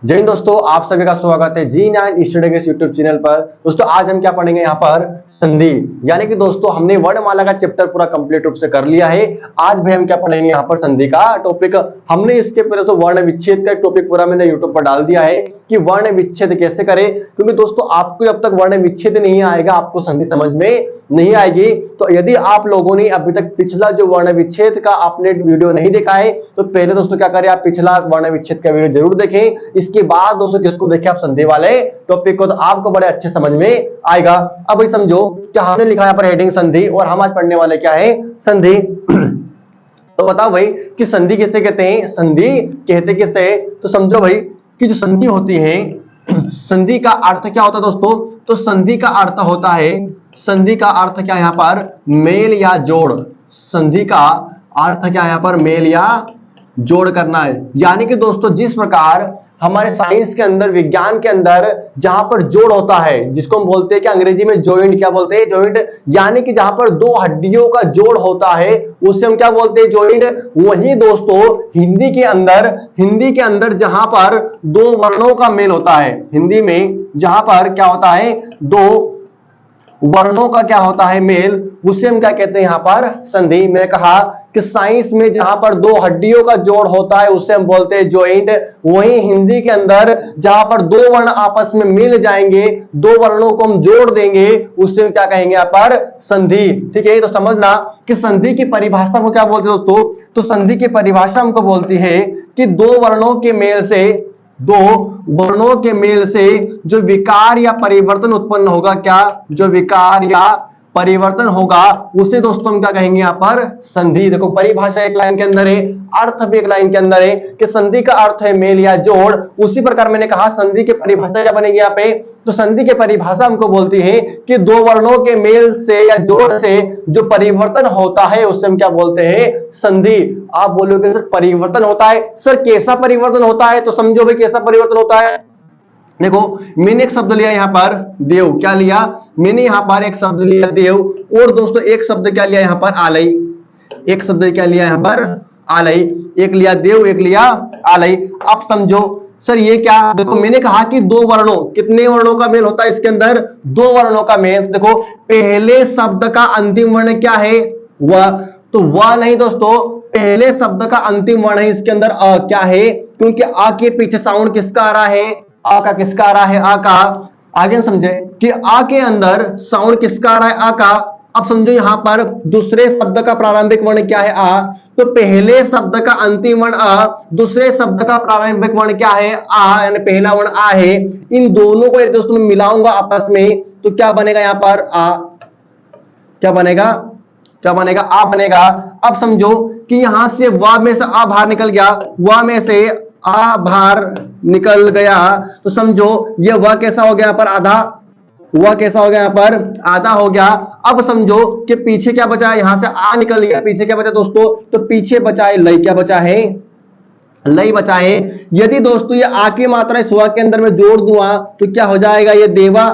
जय हिंद दोस्तों, आप सभी का स्वागत है G9 स्टडी के यूट्यूब चैनल पर। दोस्तों आज हम क्या पढ़ेंगे यहाँ पर संधि, यानी कि दोस्तों हमने वर्णमाला का चैप्टर पूरा कंप्लीट रूप से कर लिया है। आज भी हम क्या पढ़ेंगे यहाँ पर संधि का टॉपिक। हमने इसके पहले तो वर्ण विच्छेद का टॉपिक पूरा मैंने यूट्यूब पर डाल दिया है कि वर्ण विच्छेद कैसे करें, क्योंकि दोस्तों आपको जब तक वर्ण विच्छेद नहीं आएगा आपको संधि समझ में नहीं आएगी। तो यदि आप लोगों ने अभी तक पिछला जो वर्ण विच्छेद का आपने वीडियो नहीं देखा है तो पहले दोस्तों क्या करें, आप पिछला वर्ण विच्छेद का वीडियो जरूर देखें। इसके बाद दोस्तों किसको देखें, आप संधि वाले टॉपिक को, तो आपको बड़े अच्छे समझ में आएगा। अब भाई समझो कि हमने लिखा है यहाँ पर हेडिंग संधि, और हम आज पढ़ने वाले क्या है, संधि। तो बताओ भाई कि संधि किसे कहते हैं, संधि कहते किससे है। तो समझो भाई कि जो संधि होती है, संधि का अर्थ क्या होता है दोस्तों, तो संधि का अर्थ होता है, संधि का अर्थ क्या है यहाँ पर, मेल या जोड़। संधि का अर्थ क्या है यहाँ पर, मेल या जोड़ करना है। यानी कि दोस्तों जिस प्रकार हमारे साइंस के अंदर, विज्ञान के अंदर जहां पर जोड़ होता है, जिसको हम बोलते हैं कि अंग्रेजी में जॉइंट, क्या बोलते हैं, जॉइंट। यानी कि जहां पर दो हड्डियों का जोड़ होता है उसे हम क्या बोलते हैं, जॉइंट। वही दोस्तों हिंदी के अंदर जहां पर दो वर्णों का मेल होता है, हिंदी में जहां पर क्या होता है, दो वर्णों का क्या होता है, मेल, उसे हम क्या कहते हैं यहाँ पर, संधि। मैंने कहा कि साइंस में जहां पर दो हड्डियों का जोड़ होता है उसे हम बोलते हैं जॉइंट। वहीं हिंदी के अंदर जहां पर दो वर्ण आपस में मिल जाएंगे, दो वर्णों को हम जोड़ देंगे, उसे हम क्या कहेंगे यहाँ पर, संधि। ठीक है, तो समझना कि संधि की परिभाषा को क्या बोलते हैं दोस्तों, तो संधि की परिभाषा हमको बोलती है कि दो वर्णों के मेल से, दो वर्णों के मेल से जो विकार या परिवर्तन उत्पन्न होगा, क्या, जो विकार या परिवर्तन होगा उसे दोस्तों हम क्या कहेंगे यहाँ पर, संधि। देखो परिभाषा एक लाइन के अंदर है, अर्थ भी एक लाइन के अंदर है कि संधि का अर्थ है मेल या जोड़। उसी प्रकार मैंने कहा संधि की परिभाषा क्या बनेगी यहाँ पे, तो संधि की परिभाषा हमको बोलती है कि दो वर्णों के मेल से या जोड़ से जो परिवर्तन होता है उसे हम क्या बोलते हैं, संधि। आप बोलोगे सर परिवर्तन होता है, सर कैसा परिवर्तन होता है, तो समझो भाई कैसा परिवर्तन होता है। देखो मैंने एक शब्द लिया यहाँ पर देव, क्या लिया, मैंने यहाँ पर एक शब्द लिया देव, और दोस्तों एक शब्द क्या लिया यहाँ पर, आलय। एक शब्द क्या लिया यहाँ पर, आलय। एक लिया देव, एक लिया आलय। अब समझो सर ये क्या, देखो मैंने कहा कि दो वर्णों, कितने वर्णों का मेल होता है इसके अंदर, दो वर्णों का मेल। देखो पहले शब्द का अंतिम वर्ण क्या है, वह, तो वह नहीं दोस्तों, पहले शब्द का अंतिम वर्ण है इसके अंदर अ, क्या है, क्योंकि आ के पीछे साउंड किसका आ रहा है, आ का किसका आ रहा है, आ का। आगे हम समझे कि आ के अंदर साउंड किसका आ रहा है, आ का। अब समझो यहां पर दूसरे शब्द का प्रारंभिक वर्ण क्या है, आ, तो पहले शब्द का अंतिम वर्ण अ, दूसरे शब्द का प्रारंभिक वर्ण क्या है, आ, यानी पहला वर्ण आ है। इन दोनों को एक दोस्तों में मिलाऊंगा आपस में, तो क्या बनेगा यहाँ पर, आ, क्या बनेगा, क्या बनेगा, आ बनेगा। अब समझो कि यहां से वा में से आ बाहर निकल गया, वा में से आ बाहर निकल गया, तो समझो ये वह कैसा हो गया यहाँ पर, आधा। वह कैसा हो गया यहाँ पर, आधा हो गया। अब समझो कि पीछे क्या बचा है, यहां से आ निकल गया, पीछे क्या बचा दोस्तों, तो पीछे बचा है लय, क्या बचा है, लय बचा है। यदि दोस्तों ये आ की मात्रा इस वा के अंदर में जोड़ दूंगा तो क्या हो जाएगा, ये देवा,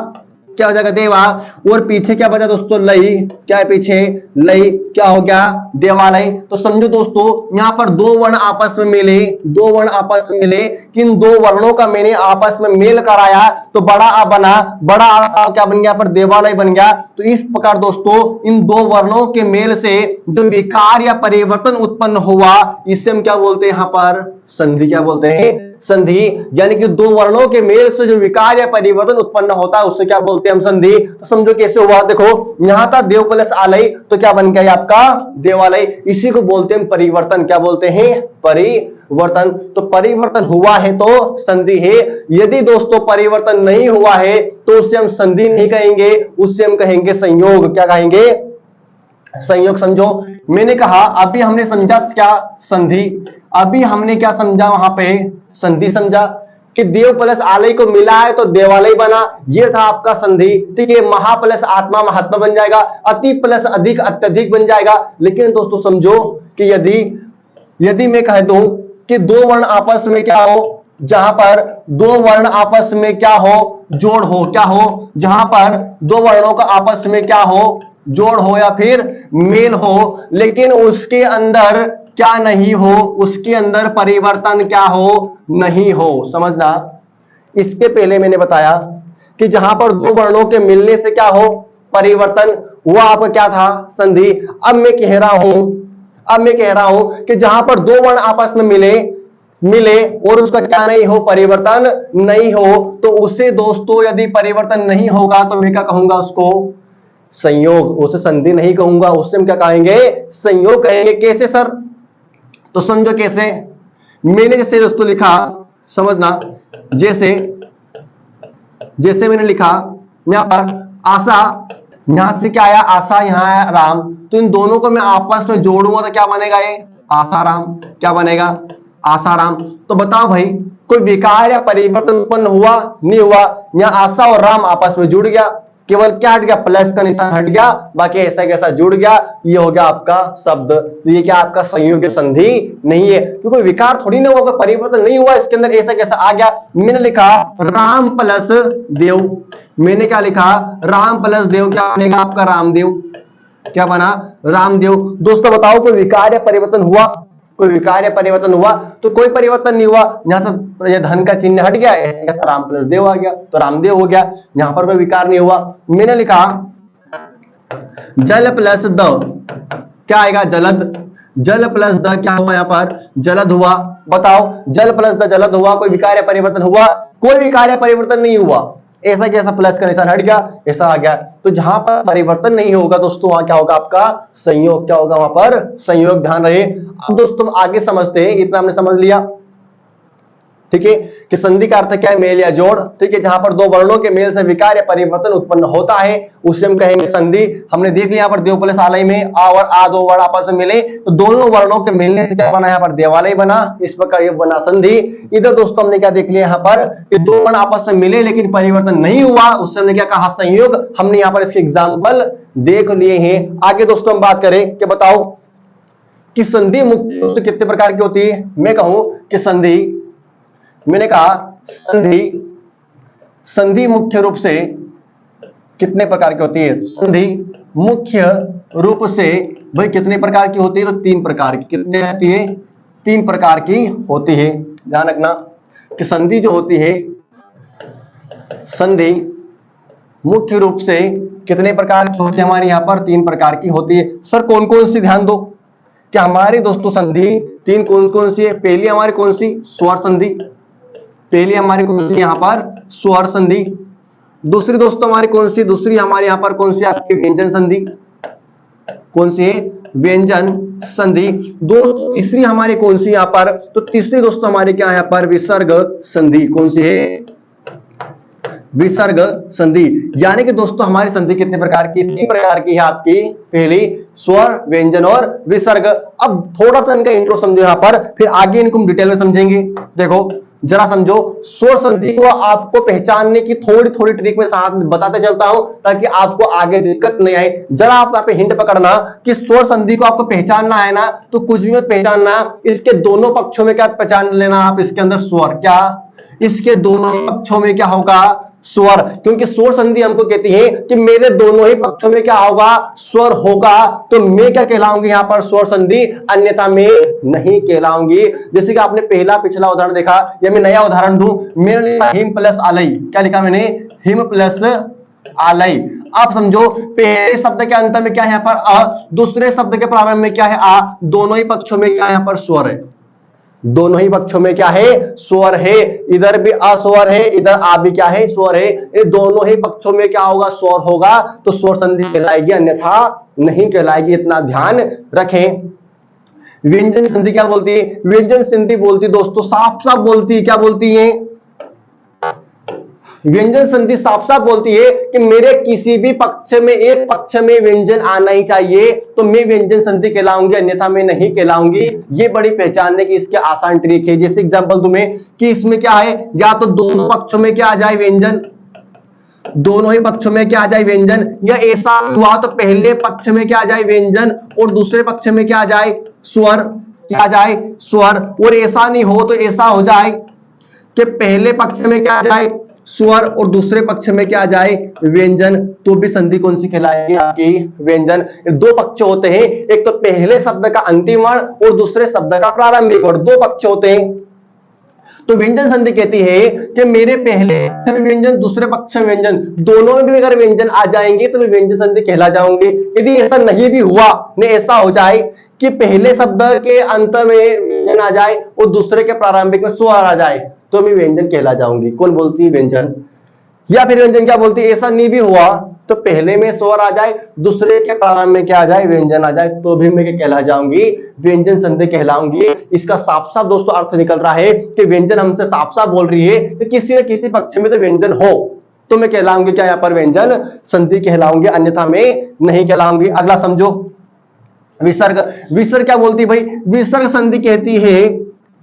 क्या हो जाएगा, देवा। और पीछे क्या बचा दोस्तों, लई, क्या है पीछे, लई, क्या हो गया, देवालय। तो समझो दोस्तों यहां पर दो वर्ण आपस में मिले, दो वर्ण आपस में मिले, किन दो वर्णों का मैंने आपस में मेल कराया तो बड़ा आ बना, बड़ा आ क्या बन गया पर, देवालय बन गया। तो इस प्रकार दोस्तों इन दो वर्णों के मेल से जो विकार या परिवर्तन उत्पन्न हुआ इसे हम क्या बोलते हैं यहाँ पर, संधि। क्या बोलते हैं, संधि। यानी कि दो वर्णों के मेल से जो विकार या परिवर्तन उत्पन्न होता है उससे क्या बोलते हैं हम, संधि। तो समझो कैसे हुआ, देखो यहां था देव प्लस आलय, तो क्या बन गया आपका, देवालय। इसी को बोलते हैं परिवर्तन, क्या बोलते हैं, परिवर्तन। तो परिवर्तन हुआ है तो संधि है। यदि दोस्तों परिवर्तन नहीं हुआ है तो उससे हम संधि नहीं कहेंगे, उससे हम कहेंगे संयोग। क्या कहेंगे, संयोग। समझो मैंने कहा अभी हमने समझा क्या, संधि। अभी हमने क्या समझा वहां पे, संधि समझा कि देव प्लस आलय को मिला है तो देवालय बना, ये था आपका संधि। ठीक है, महा प्लस आत्मा महात्मा बन जाएगा, अति प्लस अधिक अत्यधिक बन जाएगा। लेकिन दोस्तों समझो कि यदि मैं कह दूं कि दो वर्ण आपस में क्या हो, जहां पर दो वर्ण आपस में क्या हो, जोड़ हो, क्या हो, जहां पर दो वर्णों का आपस में क्या हो, जोड़ हो या फिर मेल हो, लेकिन उसके अंदर क्या नहीं हो, उसके अंदर परिवर्तन क्या हो, नहीं हो। समझना, इसके पहले मैंने बताया कि जहां पर दो वर्णों के मिलने से क्या हो, परिवर्तन, वो आपका क्या था, संधि। अब मैं कह रहा हूं कि जहां पर दो वर्ण आपस में मिले मिले और उसका क्या नहीं हो, परिवर्तन नहीं हो, तो उसे दोस्तों यदि परिवर्तन नहीं होगा तो मैं क्या कहूंगा, उसको संयोग, उसे संधि नहीं कहूंगा, उससे हम क्या कहेंगे, संयोग कहेंगे। कैसे सर? तो समझो कैसे। मैंने जैसे दोस्तों लिखा, समझना, जैसे जैसे मैंने लिखा यहां पर आशा, यहां से क्या आया, आशा, यहां आया राम, तो इन दोनों को मैं आपस में जोड़ूंगा तो क्या बनेगा, ये आसाराम। क्या बनेगा, आसाराम। तो बताओ भाई, कोई विकार या परिवर्तन उत्पन्न हुआ, नहीं हुआ? यहां आशा और राम आपस में जुड़ गया, केवल क्या हट गया, प्लस का निशान हट गया, बाकी ऐसा कैसा जुड़ गया, ये हो गया आपका शब्द। तो ये क्या आपका संयोग संधि नहीं है, क्योंकि विकार थोड़ी ना होगा, परिवर्तन नहीं हुआ इसके अंदर, ऐसा कैसा आ गया। मैंने लिखा राम प्लस देव, मैंने क्या लिखा, राम प्लस देव, क्या बनेगा आपका, रामदेव। क्या बना, रामदेव। दोस्तों बताओ, कोई विकार या परिवर्तन हुआ, कोई विकार या परिवर्तन हुआ? तो कोई परिवर्तन नहीं हुआ, यहां से ये धन का चिन्ह हट गया, ऐसा राम प्लस देव आ गया, तो रामदेव हो गया, यहां पर कोई विकार नहीं हुआ। मैंने लिखा जल प्लस द, क्या आएगा, जलद। जल प्लस द क्या हुआ, यहां पर जलद हुआ। बताओ, जल प्लस द जलद हुआ, कोई विकार या परिवर्तन हुआ? कोई विकार या परिवर्तन नहीं हुआ, ऐसा कैसा, प्लस का निशान हट गया, ऐसा आ गया। तो जहां पर परिवर्तन नहीं होगा दोस्तों, वहां क्या होगा आपका, संयोग। क्या होगा वहां पर, संयोग, ध्यान रहे। अब दोस्तों आगे समझते हैं, इतना हमने समझ लिया, ठीक है, कि संधि का अर्थ क्या है, मेल या जोड़। ठीक है, जहां पर दो वर्णों के मेल से विकार या परिवर्तन उत्पन्न होता है उसे हम कहेंगे संधि। हमने देख लिया यहाँ पर देव प्लस आलय में आ और आ दो वर्ण आपस में मिले तो दोनों वर्णों के मिलने से क्या बना, यहाँ पर देवालय बना, इस प्रकार ये बना संधि। इधर दोस्तों हमने क्या देख लिया, यहाँ पर कि दो वर्ण आपस में मिले लेकिन परिवर्तन नहीं हुआ, उससे हमने क्या कहा, संयोग। हमने यहाँ पर इसके एग्जाम्पल देख लिए हैं। आगे दोस्तों हम बात करें कि बताओ कि संधि मुख्य रूप से कितने प्रकार की होती है। मैं कहूं कि संधि, मैंने कहा संधि मुख्य रूप से कितने प्रकार की होती है। संधि मुख्य रूप से भाई कितने प्रकार की होती है, तो तीन प्रकार की। कितने होती है, तीन प्रकार की होती है। ध्यान रखना कि संधि जो होती है, संधि मुख्य रूप से कितने प्रकार की होती है, हमारे यहां पर तीन प्रकार की होती है। सर कौन कौन सी, ध्यान दो कि हमारी दोस्तों संधि तीन कौन कौन सी है। पहली हमारी कौन सी, स्वर संधि। पहली हमारी कौन सी, यहां पर स्वर संधि। दूसरी दोस्तों हमारी कौन सी, दूसरी हमारे यहां पर कौन सी, आपकी व्यंजन संधि। कौन सी है, व्यंजन संधि। दो तीसरी हमारी कौन सी यहां पर, तो तीसरी दोस्तों हमारी क्या यहां पर, विसर्ग संधि। कौन सी है, विसर्ग संधि। यानी कि दोस्तों हमारी संधि कितने प्रकार की, तीन प्रकार की है आपकी। पहली स्वर, व्यंजन और विसर्ग। अब थोड़ा सा इनका इंट्रो समझो यहां पर, फिर आगे इनको हम डिटेल में समझेंगे। देखो जरा समझो, स्वर संधि को आपको पहचानने की थोड़ी थोड़ी ट्रिक में साथ में बताते चलता हूं ताकि आपको आगे दिक्कत नहीं आए। जरा आप यहाँ पे हिंट पकड़ना कि स्वर संधि को आपको पहचानना है ना, तो कुछ भी मत पहचानना, इसके दोनों पक्षों में क्या पहचान लेना आप, इसके अंदर स्वर, क्या इसके दोनों पक्षों में क्या होगा, स्वर। क्योंकि स्वर संधि हमको कहती है कि मेरे दोनों ही पक्षों में क्या होगा, स्वर होगा, तो मैं क्या कहलाऊंगी यहां पर, स्वर संधि, अन्यथा मैं नहीं कहलाऊंगी। जैसे कि आपने पहला पिछला उदाहरण देखा, या मैं नया उदाहरण दूं, मैंने लिखा हिम प्लस आलय। क्या लिखा मैंने, हिम प्लस आलय। आप समझो पहले शब्द के अंत में क्या है यहां पर अ, दूसरे शब्द के प्रारंभ में क्या है आ, दोनों ही पक्षों में क्या यहां पर स्वर है, दोनों ही पक्षों में क्या है, स्वर है। इधर भी अस्वर है, इधर आ भी क्या है, स्वर है। ये दोनों ही पक्षों में क्या होगा, स्वर होगा, तो स्वर संधि कहलाएगी, अन्यथा नहीं कहलाएगी। इतना ध्यान रखें। व्यंजन संधि क्या बोलती है, व्यंजन संधि बोलती दोस्तों साफ साफ बोलती है, क्या बोलती है, व्यंजन संधि साफ साफ बोलती है कि मेरे किसी भी पक्ष में, एक पक्ष में व्यंजन आना ही चाहिए तो मैं व्यंजन संधि कहलाऊंगी, अन्यथा मैं नहीं कहलाऊंगी। ये बड़ी पहचानने की इसके आसान ट्रिक है। जैसे एग्जांपल तुम्हें कि इसमें क्या है, या तो दोनों पक्षों में क्या आ जाए व्यंजन, दोनों ही पक्षों में क्या आ जाए व्यंजन, या ऐसा हुआ तो पहले पक्ष में क्या आ जाए व्यंजन और दूसरे पक्ष में क्या आ जाए, स्वर, क्या आ जाए, स्वर। और ऐसा नहीं हो तो ऐसा हो जाए कि पहले पक्ष में क्या आ जाए, स्वर, और दूसरे पक्ष में क्या आ जाए, व्यंजन, तो भी संधि कौन सी कहलाएगी आपकी, व्यंजन। दो पक्ष होते हैं, एक तो पहले शब्द का अंतिम वर्ण और दूसरे शब्द का प्रारंभिक वर्ण, दो पक्ष होते हैं। तो व्यंजन संधि कहती है कि मेरे पहले पक्ष में व्यंजन, दूसरे पक्ष में व्यंजन, दोनों में भी अगर व्यंजन आ जाएंगे तो मैं व्यंजन संधि कहला जाऊंगी। यदि ऐसा नहीं भी हुआ, नहीं ऐसा हो जाए कि पहले शब्द के अंत में व्यंजन आ जाए और दूसरे के प्रारंभिक में स्वर आ जाए, तो मैं व्यंजन कहला जाऊंगी। कौन बोलती है व्यंजन? या फिर व्यंजन क्या बोलती है, ऐसा नहीं भी हुआ तो पहले में स्वर आ जाए, दूसरे के प्रारंभ में क्या आ जाए, व्यंजन आ जाए, तो भी मैं क्या कहला जाऊंगी, व्यंजन संधि कहलाऊंगी। इसका साफ साफ दोस्तों अर्थ निकल रहा है कि व्यंजन हमसे साफ साफ बोल रही है कि किसी न किसी पक्ष में तो व्यंजन हो तो मैं कहलाऊंगी क्या, यहाँ पर व्यंजन संधि कहलाऊंगी, अन्यथा मैं नहीं कहलाऊंगी। अगला समझो, विसर्ग। विसर्ग क्या बोलती है भाई, विसर्ग संधि कहती है,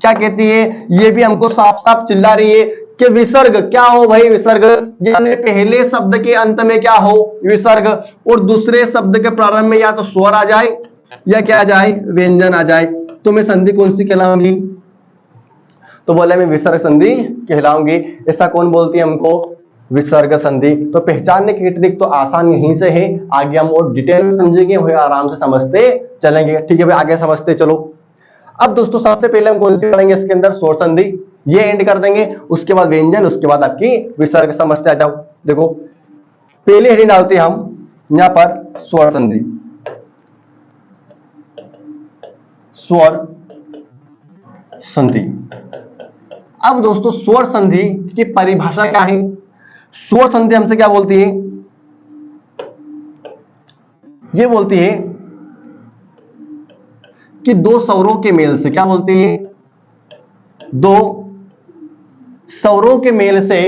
क्या कहती है, ये भी हमको साफ साफ चिल्ला रही है कि विसर्ग क्या हो भाई, विसर्ग यानी पहले शब्द के अंत में क्या हो, विसर्ग, और दूसरे शब्द के प्रारंभ में या तो स्वर आ जाए या क्या आ जाए, व्यंजन आ जाए, तो मैं संधि कौन सी कहलाऊंगी? तो बोले मैं विसर्ग संधि कहलाऊंगी। ऐसा कौन बोलती है हमको, विसर्ग संधि। तो पहचानने की ट्रिक तो आसान यहीं से है, आगे हम और डिटेल में समझेंगे, वही आराम से समझते चलेंगे। ठीक है भाई, आगे समझते चलो। अब दोस्तों सबसे पहले हम कौन सी पढ़ेंगे इसके अंदर, स्वर संधि, ये एंड कर देंगे, उसके बाद व्यंजन, उसके बाद आपकी विसर्ग। समझते आ जाओ। देखो पहले हेडिंग डालते हैं हम यहां पर स्वर संधि, स्वर संधि। अब दोस्तों स्वर संधि की परिभाषा क्या है? स्वर संधि हमसे क्या बोलती है, ये बोलती है कि दो स्वरों के मेल से, क्या बोलती है, दो स्वरों के मेल से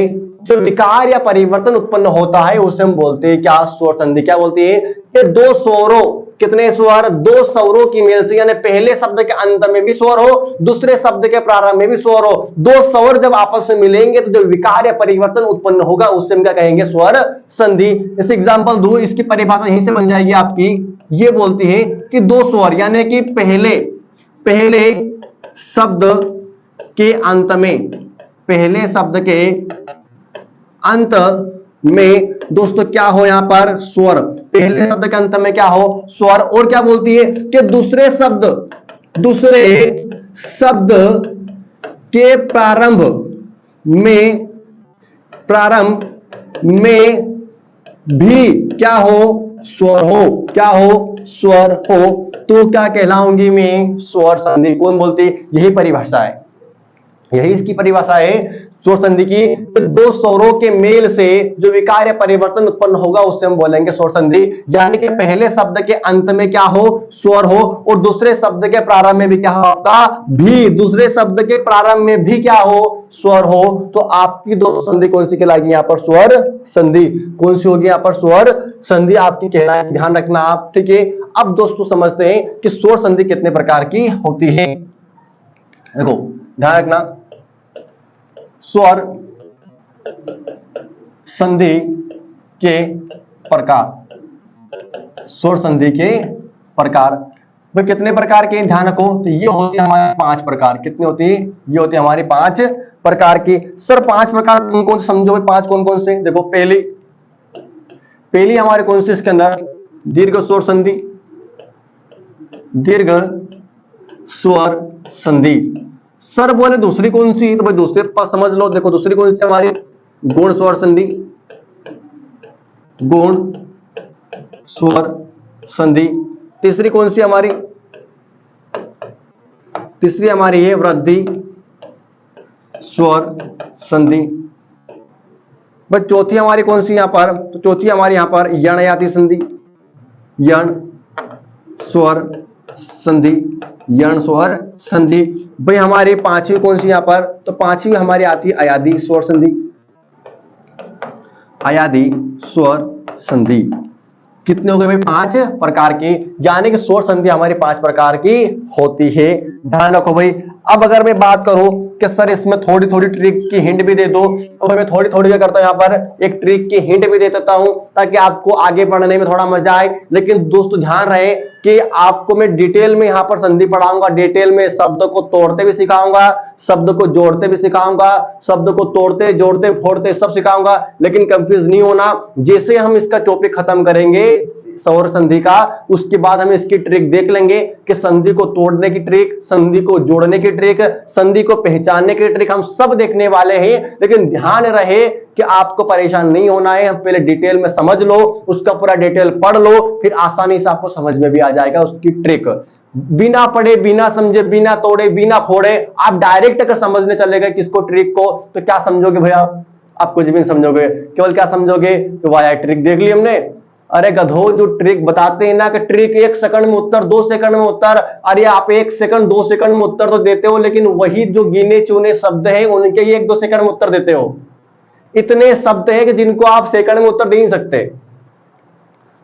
जो विकार या परिवर्तन उत्पन्न होता है उसे हम बोलते हैं क्या, स्वर संधि। क्या बोलती है कि दो स्वरों, कितने स्वर, दो स्वरों की मेल से, यानी पहले शब्द के अंत में भी स्वर हो, दूसरे शब्द के प्रारंभ में भी स्वर हो, दो स्वर जब आपस में मिलेंगे तो जो विकार या परिवर्तन उत्पन्न होगा उससे हम क्या कहेंगे, स्वर संधि। इस एग्जांपल दूं, इसकी परिभाषा यहीं से बन जाएगी आपकी। ये बोलती है कि दो स्वर यानी कि पहले शब्द के अंत में, पहले शब्द के अंत में दोस्तों क्या हो, यहां पर स्वर, पहले शब्द के अंत में क्या हो, स्वर। और क्या बोलती है कि दूसरे शब्द के प्रारंभ में भी क्या हो, स्वर हो, क्या हो, स्वर हो, तो क्या कहलाऊंगी मैं, स्वर संधि। कौन बोलती? यही परिभाषा है, यही इसकी परिभाषा है स्वर संधि की। दो स्वरों के मेल से जो विकार या परिवर्तन उत्पन्न होगा उससे हम बोलेंगे स्वर संधि। यानी कि पहले शब्द के अंत में क्या हो, स्वर हो, और दूसरे शब्द के प्रारंभ में भी क्या होगा, भी, दूसरे शब्द के प्रारंभ में भी क्या हो, स्वर हो। तो आपकी दो संधि कौन सी कहलाएगी यहाँ पर, स्वर संधि। कौन सी होगी यहाँ पर, स्वर संधि आपकी कहलाएगी, ध्यान रखना आप। ठीक है, अब दोस्तों समझते हैं कि स्वर संधि कितने प्रकार की होती है। देखो ध्यान रखना, स्वर संधि के प्रकार, स्वर संधि के प्रकार भाई कितने प्रकार के, ध्यान रखो। तो ये होती है हमारे 5 प्रकार। कितनी होती है? ये होती है हमारी 5 प्रकार की। सर 5 प्रकार कौन कौन से, समझो भाई 5 कौन कौन से। देखो पहली हमारे कौन से इसके अंदर, दीर्घ स्वर संधि, दीर्घ स्वर संधि। सर बोले दूसरी कौन सी, तो भाई दूसरे पास समझ लो। देखो दूसरी कौन सी हमारी, गुण स्वर संधि, गुण स्वर संधि। तीसरी कौन सी हमारी, तीसरी हमारी है वृद्धि स्वर संधि। भाई चौथी हमारी कौन सी यहां पर, तो चौथी हमारी यहां पर यणयाति संधि, यण स्वर संधि, यण स्वर संधि। भाई हमारी पांचवी कौन सी यहां पर, तो पांचवी हमारी आती है अयादि स्वर संधि, अयादि स्वर संधि। कितने हो गए भाई, 5 प्रकार की, यानी कि स्वर संधि हमारी 5 प्रकार की होती है। ध्यान रखो भाई। अब अगर मैं बात करूं कि सर इसमें थोड़ी थोड़ी ट्रिक की हिंट भी दे दो, तो मैं थोड़ी थोड़ी क्या करता हूं, यहाँ पर एक ट्रिक की हिंट भी दे देता हूं ताकि आपको आगे पढ़ने में थोड़ा मजा आए। लेकिन दोस्तों ध्यान रहे कि आपको मैं डिटेल में यहाँ पर संधि पढ़ाऊंगा, डिटेल में शब्द को तोड़ते भी सिखाऊंगा, शब्द को जोड़ते भी सिखाऊंगा, शब्द को तोड़ते जोड़ते फोड़ते सब सिखाऊंगा। लेकिन कंफ्यूज नहीं होना, जैसे हम इसका टॉपिक खत्म करेंगे स्वर्ण संधि का, उसके बाद हम इसकी ट्रिक देख लेंगे कि संधि को तोड़ने की ट्रिक, संधि को जोड़ने की ट्रिक, संधि को पहचानने की ट्रिक हम सब देखने वाले हैं। लेकिन ध्यान रहे कि आपको परेशान नहीं होना है, हम पहले डिटेल में समझ लो, उसका पूरा डिटेल पढ़ लो, फिर आसानी से आपको समझ में भी आ जाएगा उसकी ट्रिक। बिना पढ़े, बिना समझे, बिना तोड़े, बिना फोड़े आप डायरेक्ट अगर समझने चले गए किसको, ट्रिक को, तो क्या समझोगे भैया? आप कुछ भी नहीं समझोगे। केवल क्या समझोगे कि वाह ट्रिक देख ली हमने। अरे गधो, जो ट्रिक बताते हैं ना कि ट्रिक 1 सेकंड में उत्तर, 2 सेकंड में उत्तर, अरे आप 1 सेकंड 2 सेकंड में उत्तर तो देते हो, लेकिन वही जो गिने चुने शब्द हैं उनके ही 1-2 सेकंड में उत्तर देते हो। इतने शब्द हैं कि जिनको आप सेकंड में उत्तर दे नहीं सकते।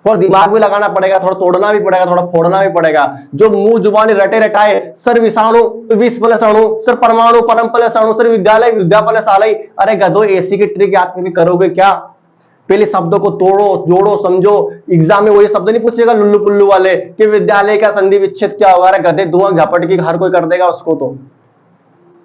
थोड़ा दिमाग भी लगाना पड़ेगा, थोड़ा तोड़ना भी पड़ेगा, थोड़ा फोड़ना भी पड़ेगा। जो मुंह जुबानी रटे रटाए, सर विषाणु विष प्लस अणु, सर परमाणु परम प्लस अणु, सर विद्यालय विद्या प्लस आलय, अरे गधो एसी की ट्रिक याद करके करोगे क्या? पहले शब्दों को तोड़ो, जोड़ो, समझो। एग्जाम में वही शब्द नहीं पूछेगा लुल्लू पुल्लू वाले कि विद्यालय का संधि विच्छेद क्या होगा। अरे गधे, धुआं झपट की हर कोई कर देगा उसको, तो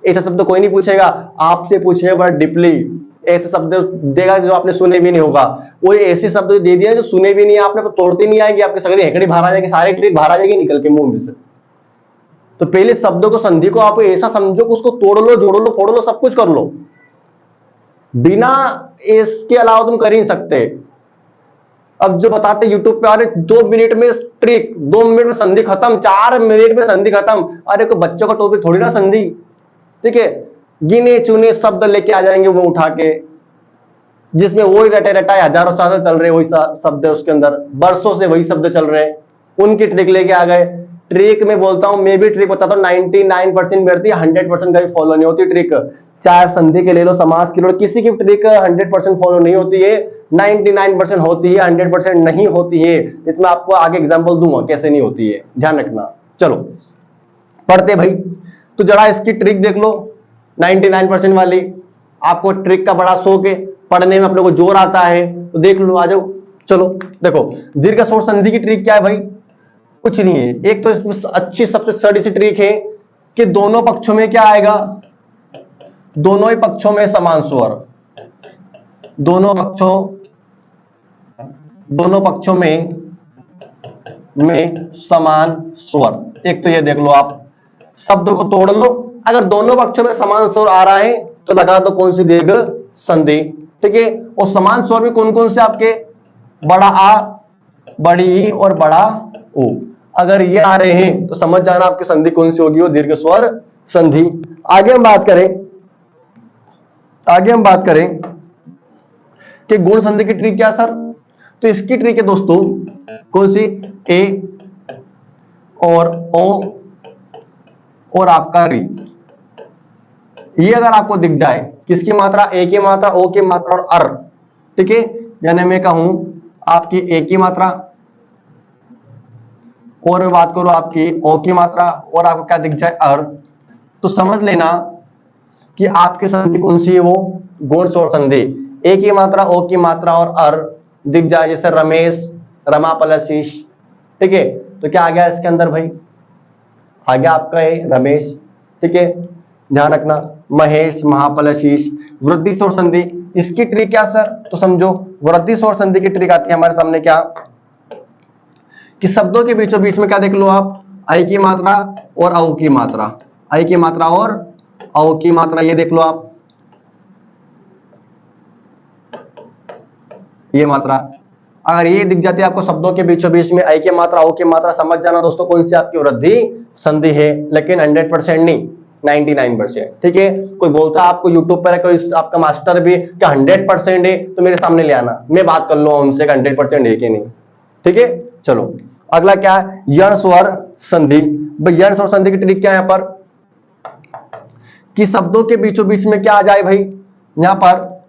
ऐसा शब्द कोई नहीं पूछेगा। आपसे पूछेगा बड़ा डीपली, ऐसे शब्द देगा जो आपने सुने भी नहीं होगा। वो ऐसे शब्द दे दिया जो सुने भी नहीं आपने, तो तोड़ते नहीं आएंगे, आपके सगड़ी हेकड़ी बाहर आ जाएगी, सारे ट्रिक बाहर आ जाएगी निकल के मुंह में से। तो पहले शब्दों को, संधि को आप ऐसा समझो कि उसको तोड़ लो, जोड़ लो, फोड़ लो, सब कुछ कर लो। बिना इसके अलावा तुम कर ही नहीं सकते। अब जो बताते यूट्यूब पे, अरे 2 मिनट में ट्रिक, 2 मिनट में संधि खत्म, 4 मिनट में संधि खत्म। अरे कोई बच्चों का टॉपिक थोड़ी ना संधि, ठीक है? गिने चुने शब्द लेके आ जाएंगे वो उठा के, जिसमें वही रटे रटाए हजारों साल चल रहे, वही शब्द है उसके अंदर, वर्षों से वही शब्द चल रहे हैं, उनकी ट्रिक लेके आ गए। ट्रिक में बोलता हूं, मैं भी ट्रिक बताता हूं, 99% बैठती है, 100% कभी फॉलो नहीं होती ट्रिक। चाहे संधि के ले लो, समास के ले लो, किसी की ट्रिक 100% फॉलो नहीं होती है। 99% होती है, 100% नहीं होती है। इसमें आपको आगे एग्जाम्पल दूंगा कैसे नहीं होती है, ध्यान रखना। चलो पढ़ते भाई, तो जरा इसकी ट्रिक देख लो 99% वाली। आपको ट्रिक का बड़ा शौक है, पढ़ने में अपने को जोर आता है, तो देख लो, आ जाओ। चलो देखो, दीर्घ स्वर संधि की ट्रिक क्या है भाई? कुछ नहीं है। एक तो इसमें अच्छी सबसे सड़ी सी ट्रिक है कि दोनों पक्षों में क्या आएगा, दोनों ही पक्षों में समान स्वर, दोनों पक्षों में समान स्वर। एक तो ये देख लो, आप शब्दों को तोड़ लो, अगर दोनों पक्षों में समान स्वर आ रहा है तो लगा दो कौन सी दीर्घ संधि, ठीक है? और समान स्वर भी कौन कौन से आपके, बड़ा आ, बड़ी ई और बड़ा ऊ। अगर ये आ रहे हैं तो समझ जाना आपकी संधि कौन सी होगी, वो दीर्घ स्वर संधि। आगे हम बात करें कि गुण संधि की ट्रिक क्या सर? तो इसकी ट्रिक है दोस्तों कौन सी, ए और ओ और आपका री। ये अगर आपको दिख जाए, किसकी मात्रा, ए की मात्रा, ओ की मात्रा और अर, ठीक है? यानी मैं कहूं आपकी ए की मात्रा और मैं बात करूं आपकी ओ की मात्रा और आपको क्या दिख जाए, अर, तो समझ लेना कि आपकी संधि कौन सी है, वो गुण स्वर संधि। ए की मात्रा, ओ की मात्रा और अर दिख जाए, जैसे रमेश, रमा प्लस शीश, ठीक है? तो क्या आ गया इसके अंदर भाई, आ गया आपका ए रमेश, ठीक है? ध्यान रखना, महेश, महाप्लशीष। वृद्धि स्वर संधि, इसकी ट्रिक क्या सर? तो समझो, वृद्धि स्वर संधि की ट्रिक आती है हमारे सामने क्या, कि शब्दों के बीचों बीच में क्या देख लो आप, आई की मात्रा और औ की मात्रा, आई की मात्रा और औ की मात्रा, ये देख लो आप, ये मात्रा अगर ये दिख जाती है आपको शब्दों के बीचों बीच में आई की मात्रा, औ की मात्रा, समझ जाना दोस्तों कौन सी आपकी वृद्धि संधि है। लेकिन 100% नहीं, 99%, ठीक है? कोई बोलता है आपको यूट्यूब पर, कोई आपका मास्टर भी क्या 100% है, तो मेरे सामने ले आना, मैं बात कर लूंगा उनसे 100% है कि नहीं, ठीक है? चलो अगला क्या है, यण स्वर संधि। यण स्वर संधि की ट्रिक क्या है यहाँ पर, कि शब्दों के बीचों बीच में क्या आ जाए भाई, यहां पर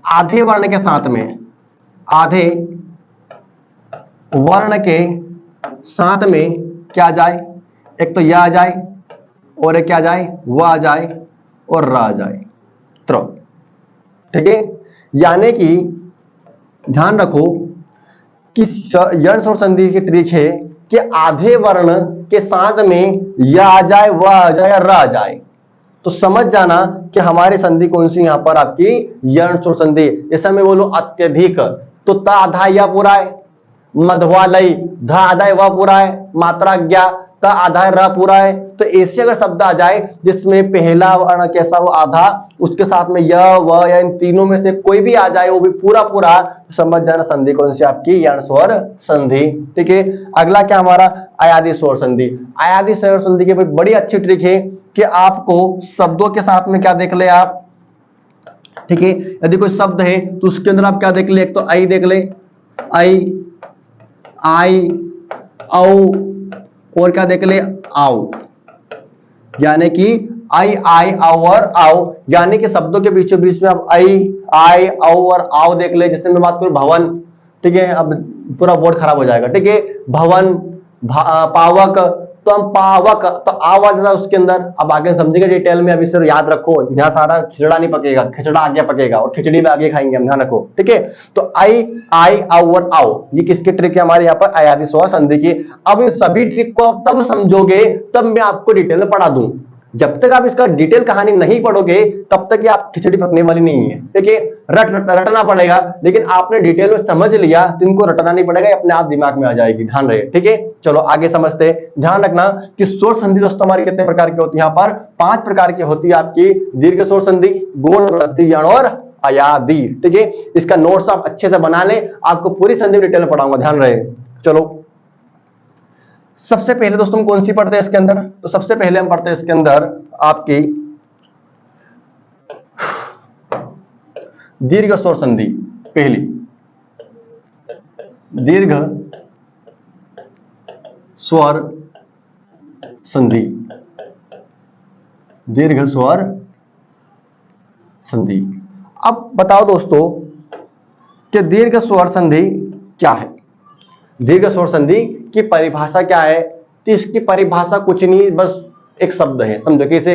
आधे वर्ण के साथ में, आधे वर्ण के साथ में क्या आ जाए, एक तो यह आ जाए और एक क्या आ जाए, वह आ जाए और र आ जाए, त्रो, ठीक है? यानी कि ध्यान रखो कि यण स्वर संधि की ट्रिक है कि आधे वर्ण के साथ में यह आ जाए, वह आ जाए, र आ जाए, तो समझ जाना कि हमारी संधि कौन सी यहां पर आपकी यण स्वर संधि। जैसे मैं बोलूं अत्यधिक, तो ता आधा या पूरा है, मधवालय, ध आधा है वह पूरा है, मात्रा ज्ञा, त आधा है र पूरा है। तो ऐसे अगर शब्द आ जाए जिसमें पहला वर्ण कैसा हो आधा, उसके साथ में य व या इन तीनों में से कोई भी आ जाए वो भी पूरा पूरा, तो समझ जाना संधि कौन सी आपकी, यण स्वर संधि। ठीक है, अगला क्या हमारा, अयादि स्वर संधि। अयादि स्वर संधि की बड़ी अच्छी ट्रिक है कि आपको शब्दों के साथ में क्या देख ले आप, ठीक है, यदि कोई शब्द है तो उसके अंदर आप क्या देख ले, एक तो आई देख ले, आई, आई, औ, और क्या देख ले, आओ, यानी कि आई आओ और आओ, यानी कि शब्दों के बीचों बीच में आप आई आओ और आओ देख ले। जैसे मैं बात करूं भवन, ठीक है, अब पूरा बोर्ड खराब हो जाएगा, ठीक है, भवन, पावक, तो हम पावक, तो आव आ जाता उसके अंदर। अब आगे समझेंगे डिटेल में, अभी सिर्फ याद रखो, यहाँ सारा खिचड़ा नहीं पकेगा, खिचड़ा आगे पकेगा और खिचड़ी में आगे खाएंगे हम, ध्यान रखो, ठीक है। तो आई आओ और आओ, ये किसकी ट्रिक है हमारे यहाँ पर, अयादि स्वर संधि की। अब इन सभी ट्रिक को आप तब समझोगे तब मैं आपको डिटेल में पढ़ा दूं, जब तक आप इसका डिटेल कहानी नहीं पढ़ोगे तब तक ये आप खिचड़ी पकने वाली नहीं है, ठीक है। रटना पड़ेगा, लेकिन आपने डिटेल में समझ लिया तो इनको रटना नहीं पड़ेगा, अपने आप दिमाग में आ जाएगी, ध्यान रहे, ठीक है। चलो आगे समझते हैं। ध्यान रखना कि स्वर संधि दोस्तों हमारी कितने प्रकार की होती है, यहाँ पर 5 प्रकार की होती है आपकी, दीर्घ स्वर संधि, गुण, वृद्धि, यण और अयादि, ठीक है। इसका नोट्स आप अच्छे से बना ले, आपको पूरी संधि डिटेल में पढ़ाऊंगा, ध्यान रहे। चलो सबसे पहले दोस्तों हम कौन सी पढ़ते हैं इसके अंदर, तो सबसे पहले हम पढ़ते हैं इसके अंदर आपकी दीर्घ स्वर संधि। पहली दीर्घ स्वर संधि, दीर्घ स्वर संधि। अब बताओ दोस्तों कि दीर्घ स्वर संधि क्या है, दीर्घ स्वर संधि की परिभाषा क्या है। तो इसकी परिभाषा कुछ नहीं, बस एक शब्द है, समझो कैसे।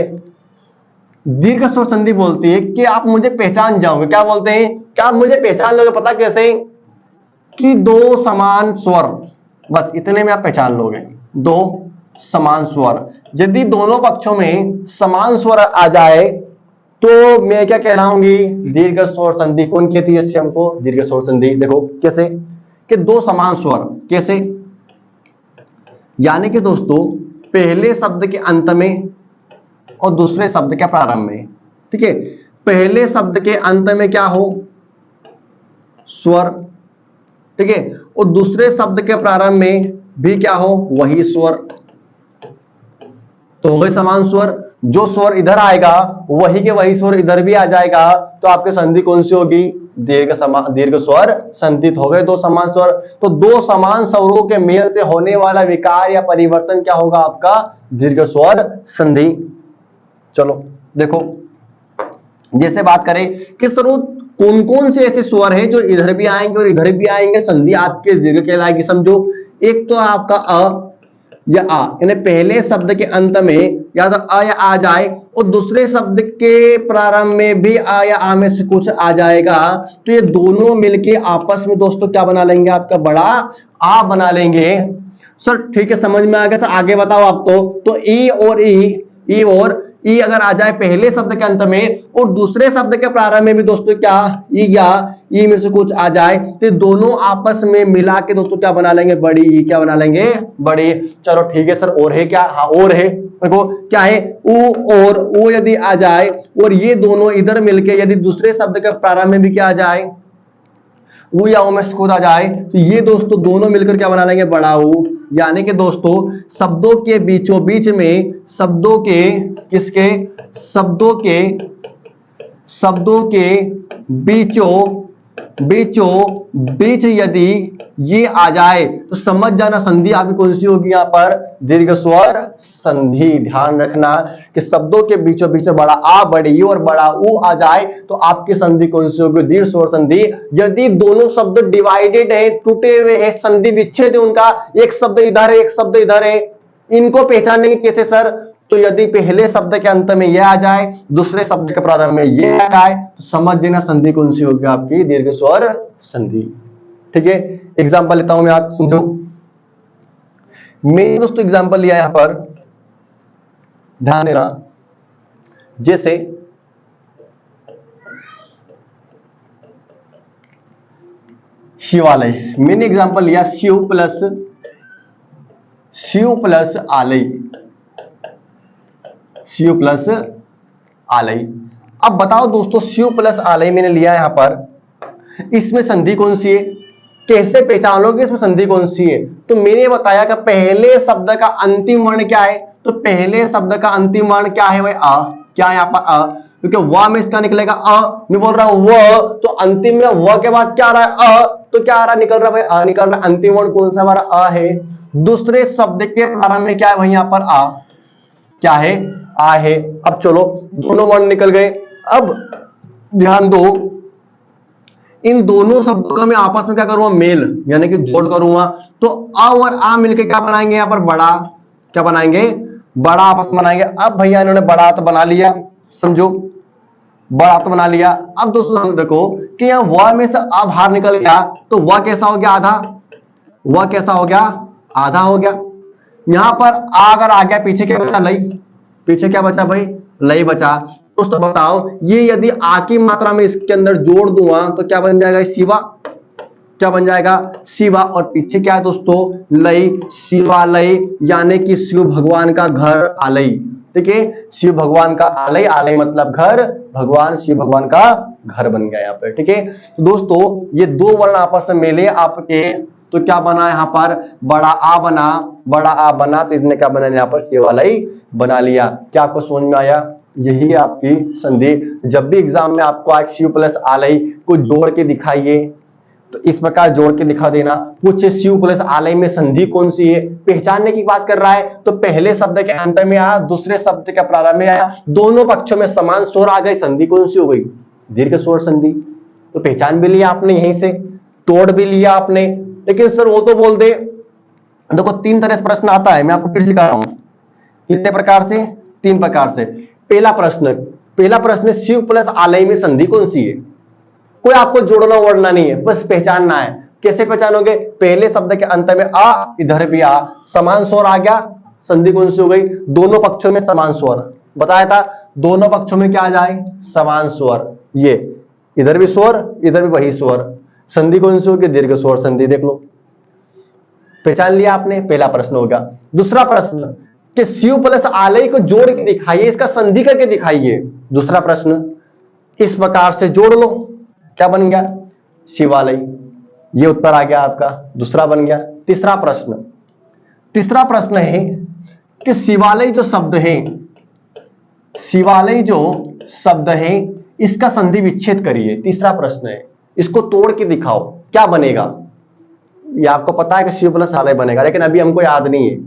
दीर्घ स्वर संधि बोलती है कि आप मुझे पहचान जाओगे, क्या बोलते हैं, क्या आप मुझे पहचान लोगे, पता कैसे, कि दो समान स्वर, बस इतने में आप पहचान लोगे, दो समान स्वर। यदि दोनों पक्षों में समान स्वर आ जाए तो मैं क्या कहलाऊंगी, दीर्घ स्वर संधि। कौन कहती है इससे हमको, दीर्घ स्वर संधि। देखो कैसे, कि दो समान स्वर, कैसे, यानी कि दोस्तों पहले शब्द के अंत में और दूसरे शब्द के प्रारंभ में, ठीक है, पहले शब्द के अंत में क्या हो, स्वर, ठीक है, और दूसरे शब्द के प्रारंभ में भी क्या हो, वही स्वर, तो हो गए समान स्वर। जो स्वर इधर आएगा वही के वही स्वर इधर भी आ जाएगा, तो आपकी संधि कौन सी होगी, दीर्घ स्वर संधि। हो गए दो समान स्वर, तो दो समान स्वरों के मेल से होने वाला विकार या परिवर्तन क्या होगा आपका, दीर्घ स्वर संधि। चलो देखो, जैसे बात करें कि स्रोत कौन कौन से ऐसे स्वर हैं जो इधर भी आएंगे और इधर भी आएंगे, संधि आपके दीर्घ कहलाएगी। समझो, एक तो आपका अ या आ, यानी पहले शब्द के अंत में या तो अ या आ जाए और दूसरे शब्द के प्रारंभ में भी आ या आ में से कुछ आ जाएगा, तो ये दोनों मिलके आपस में दोस्तों क्या बना लेंगे, आपका बड़ा आ बना लेंगे। सर ठीक है, समझ में आ गया। सर आगे बताओ आप, तो ई और ई और ई अगर आ जाए पहले शब्द के अंत में और दूसरे शब्द के प्रारंभ में भी दोस्तों क्या, ई या ई में से कुछ आ जाए, तो दोनों आपस में मिला के दोस्तों क्या बना लेंगे, बड़ी ई, क्या बना लेंगे, बड़ी। चलो ठीक है सर, और है क्या, हाँ और है, देखो क्या है, ऊ और ऊ यदि आ जाए और ये दोनों इधर मिलके यदि दूसरे शब्द के प्रारंभ में भी क्या आ जाए, ऊ या ओ में से खुद आ जाए, तो ये दोस्तों दोनों मिलकर क्या बना लेंगे, बड़ा ऊ। यानी कि दोस्तों शब्दों के बीचों बीच में, शब्दों के किसके, शब्दों के बीच यदि ये आ जाए तो समझ जाना संधि आपकी कौन सी होगी, यहां पर दीर्घ स्वर संधि। ध्यान रखना कि शब्दों के बीचों बीच बड़ा आ, बड़ी और बड़ा ऊ आ जाए तो आपकी संधि कौन सी होगी, दीर्घ स्वर संधि। यदि दोनों शब्द डिवाइडेड है, टूटे हुए हैं, संधि विच्छेद है उनका, एक शब्द इधर है एक शब्द इधर है, इनको पहचानेंगे कैसे सर, तो यदि पहले शब्द के अंत में यह आ जाए, दूसरे शब्द के प्रारंभ में यह आ जाए, तो समझ लेना संधि कौन सी होगी आपकी, दीर्घ स्वर संधि। ठीक है, एग्जांपल लेता हूं मैं, आप सुनो। मैंने दोस्तों एग्जांपल लिया यहां पर, ध्यान देना, जैसे शिवालय। मैंने एग्जांपल लिया शिव प्लस आलय, शिव प्लस आलय। अब बताओ दोस्तों, शिव प्लस आलय मैंने लिया यहां पर, इसमें संधि कौन सी है, कैसे पहचानोगे इसमें संधि कौन सी है? तो मैंने बताया कि पहले शब्द का अंतिम वर्ण क्या है, तो पहले शब्द का अंतिम वर्ण क्या है भाई? अ। क्या है यहाँ पर? अ, क्योंकि व में इसका निकलेगा अ, मैं बोल रहा हूं व, तो अंतिम में व के बाद क्या आ रहा है? अ, तो क्या आ रहा निकल रहा है भाई? अ निकल रहा है। अंतिम वर्ण कौन सा हमारा? अ है। दूसरे शब्द के प्रारंभ में क्या है भाई? यहाँ पर आ, क्या है? आ है। अब चलो दोनों वर्ण निकल गए। अब ध्यान दो, इन दोनों शब्दों का मैं आपस में क्या करूंगा? मेल, यानी कि जोड़ करूंगा। तो अ और आ मिलकर क्या बनाएंगे यहाँ पर? बड़ा। क्या बनाएंगे? बड़ा आपस में बनाएंगे। अब भैया इन्होंने बड़ा तो बना लिया, समझो, बड़ा तो बना लिया। अब दोस्तों देखो कि यहाँ व में से आ बाहर निकल गया, तो व कैसा हो गया? आधा। व कैसा हो गया? आधा हो गया। यहां पर आ अगर आ गया, पीछे क्या बचा? लई। पीछे क्या बचा भाई? लई बचा। दोस्तों बताओ, ये यदि आ की मात्रा में इसके अंदर जोड़ दूंगा तो क्या बन जाएगा? शिवा। क्या बन जाएगा? शिवा। और पीछे क्या है दोस्तों? लई, शिवालय, यानी कि शिव भगवान का घर आलय। ठीक है, शिव भगवान का आलय, आलय मतलब घर, भगवान शिव भगवान का घर बन गया यहाँ पे। ठीक है, तो दोस्तों ये दो वर्ण आपस में मिले आपके, तो क्या बना यहाँ पर? बड़ा आ बना। बड़ा आ बना तो इसने क्या बना यहाँ पर? शिवालय बना लिया। क्या आपको समझ में आया? यही है आपकी संधि। जब भी एग्जाम में आपको आज शिव प्लस आलय को जोड़ के दिखाइए तो इस प्रकार जोड़ के दिखा देना। पूछे शिव प्लस आलय में संधि कौन सी है, पहचानने की बात कर रहा है, तो पहले शब्द के अंत में आया, दूसरे शब्द के प्रारंभ में आया, दोनों पक्षों में समान स्वर आ गए, संधि कौन सी हो गई? दीर्घ स्वर संधि। तो पहचान भी लिया आपने, यहीं से तोड़ भी लिया आपने। लेकिन सर वो तो बोल दे, देखो तीन तरह से प्रश्न आता है, मैं आपको फिर सिखा रहा हूं। कितने प्रकार से? तीन प्रकार से। पहला प्रश्न शिव प्लस आलय में संधि कौन सी है? कोई आपको जोड़ना वोड़ना नहीं है, बस पहचानना है। कैसे पहचानोगे? पहले शब्द के अंत में आ, इधर भी आ, समान स्वर आ गया, संधि कौन सी हो गई? दोनों पक्षों में समान स्वर। बताया था दोनों पक्षों में क्या आ जाए? समान स्वर। ये इधर भी स्वर, इधर भी वही स्वर, संधि कौन सी होगी? दीर्घ स्वर संधि। देख लो, पहचान लिया आपने, पहला प्रश्न हो गया। दूसरा प्रश्न कि शिव प्लस आलय को जोड़ के दिखाइए, इसका संधि करके दिखाइए। दूसरा प्रश्न इस प्रकार से जोड़ लो, क्या बन गया? शिवालय। ये उत्तर आ गया आपका, दूसरा बन गया। तीसरा प्रश्न है कि शिवालय जो शब्द है, शिवालय जो शब्द है इसका संधि विच्छेद करिए। तीसरा प्रश्न है, इसको तोड़ के दिखाओ, क्या बनेगा? ये आपको पता है कि शिव प्लस आलय बनेगा, लेकिन अभी हमको याद नहीं है।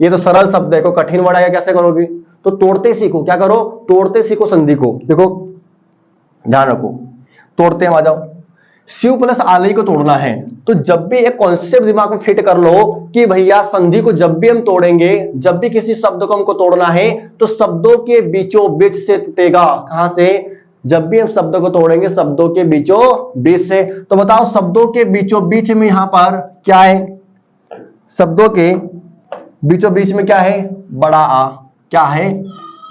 ये तो सरल शब्द है, को कठिन वर्ड आएगा, कैसे करोगे? तो तोड़ते सीखो। क्या करो? तोड़ते सीखो संधि को। देखो ध्यान रखो, तोड़ते हम आ जाओ। शिव प्लस आलय को तोड़ना है तो जब भी एक कॉन्सेप्ट दिमाग में फिट कर लो कि भैया संधि को जब भी हम तोड़ेंगे, जब भी किसी शब्द को हमको तोड़ना है तो शब्दों के बीचों बीच से टूटेगा। कहां से? जब भी हम शब्द को तोड़ेंगे शब्दों के बीचों बीच से। तो बताओ शब्दों के बीचों बीच में यहां पर क्या है? शब्दों के बीचों बीच में क्या है? बड़ा आ। क्या है?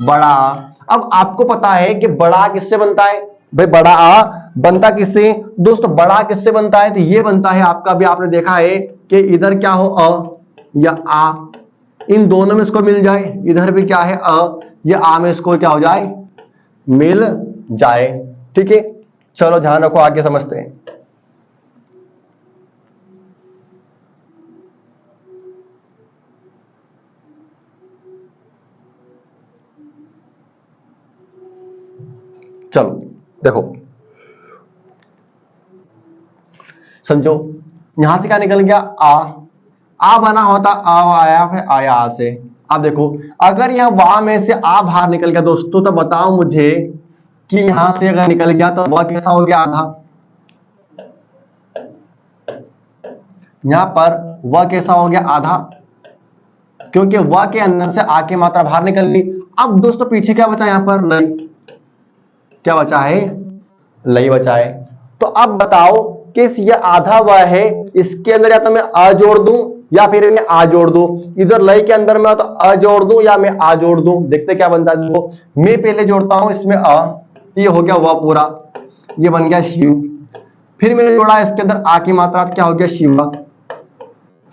बड़ा आ। अब आपको पता है कि बड़ा किससे बनता है भाई? बड़ा आ बनता किससे दोस्तों? बड़ा किससे बनता है? तो ये बनता है आपका, भी आपने देखा है कि इधर क्या हो? अ या आ, इन दोनों में इसको मिल जाए। इधर भी क्या है? अ या आ में इसको क्या हो जाए? मिल जाए। ठीक है, चलो ध्यान रखो, आगे समझते हैं। चलो देखो, समझो, यहां से क्या निकल गया? आ बना होता, आ आया, फिर आया आ से। अब देखो, अगर यहां वहां में से आ बाहर निकल गया दोस्तों, तो बताओ मुझे कि यहां से अगर निकल गया तो वह कैसा हो गया? आधा। यहां पर वह कैसा हो गया? आधा, क्योंकि वह के अंदर से आ की मात्रा बाहर निकल ली। अब दोस्तों पीछे क्या बचा? यहां पर लई। क्या बचा है? लई बचा है। तो अब बताओ कि ये आधा वह है, इसके अंदर या तो मैं अ जोड़ दूं या फिर मैं आ जोड़ दूं। इधर लय के अंदर मैं तो अ जोड़ दूं या मैं आ जोड़ दूं, देखते क्या बनता है। देखो मैं पहले जोड़ता हूं इसमें अ, ये हो गया वह पूरा, ये बन गया शिव। फिर मैंने जोड़ा इसके अंदर आ की मात्रा, क्या हो गया शिवा,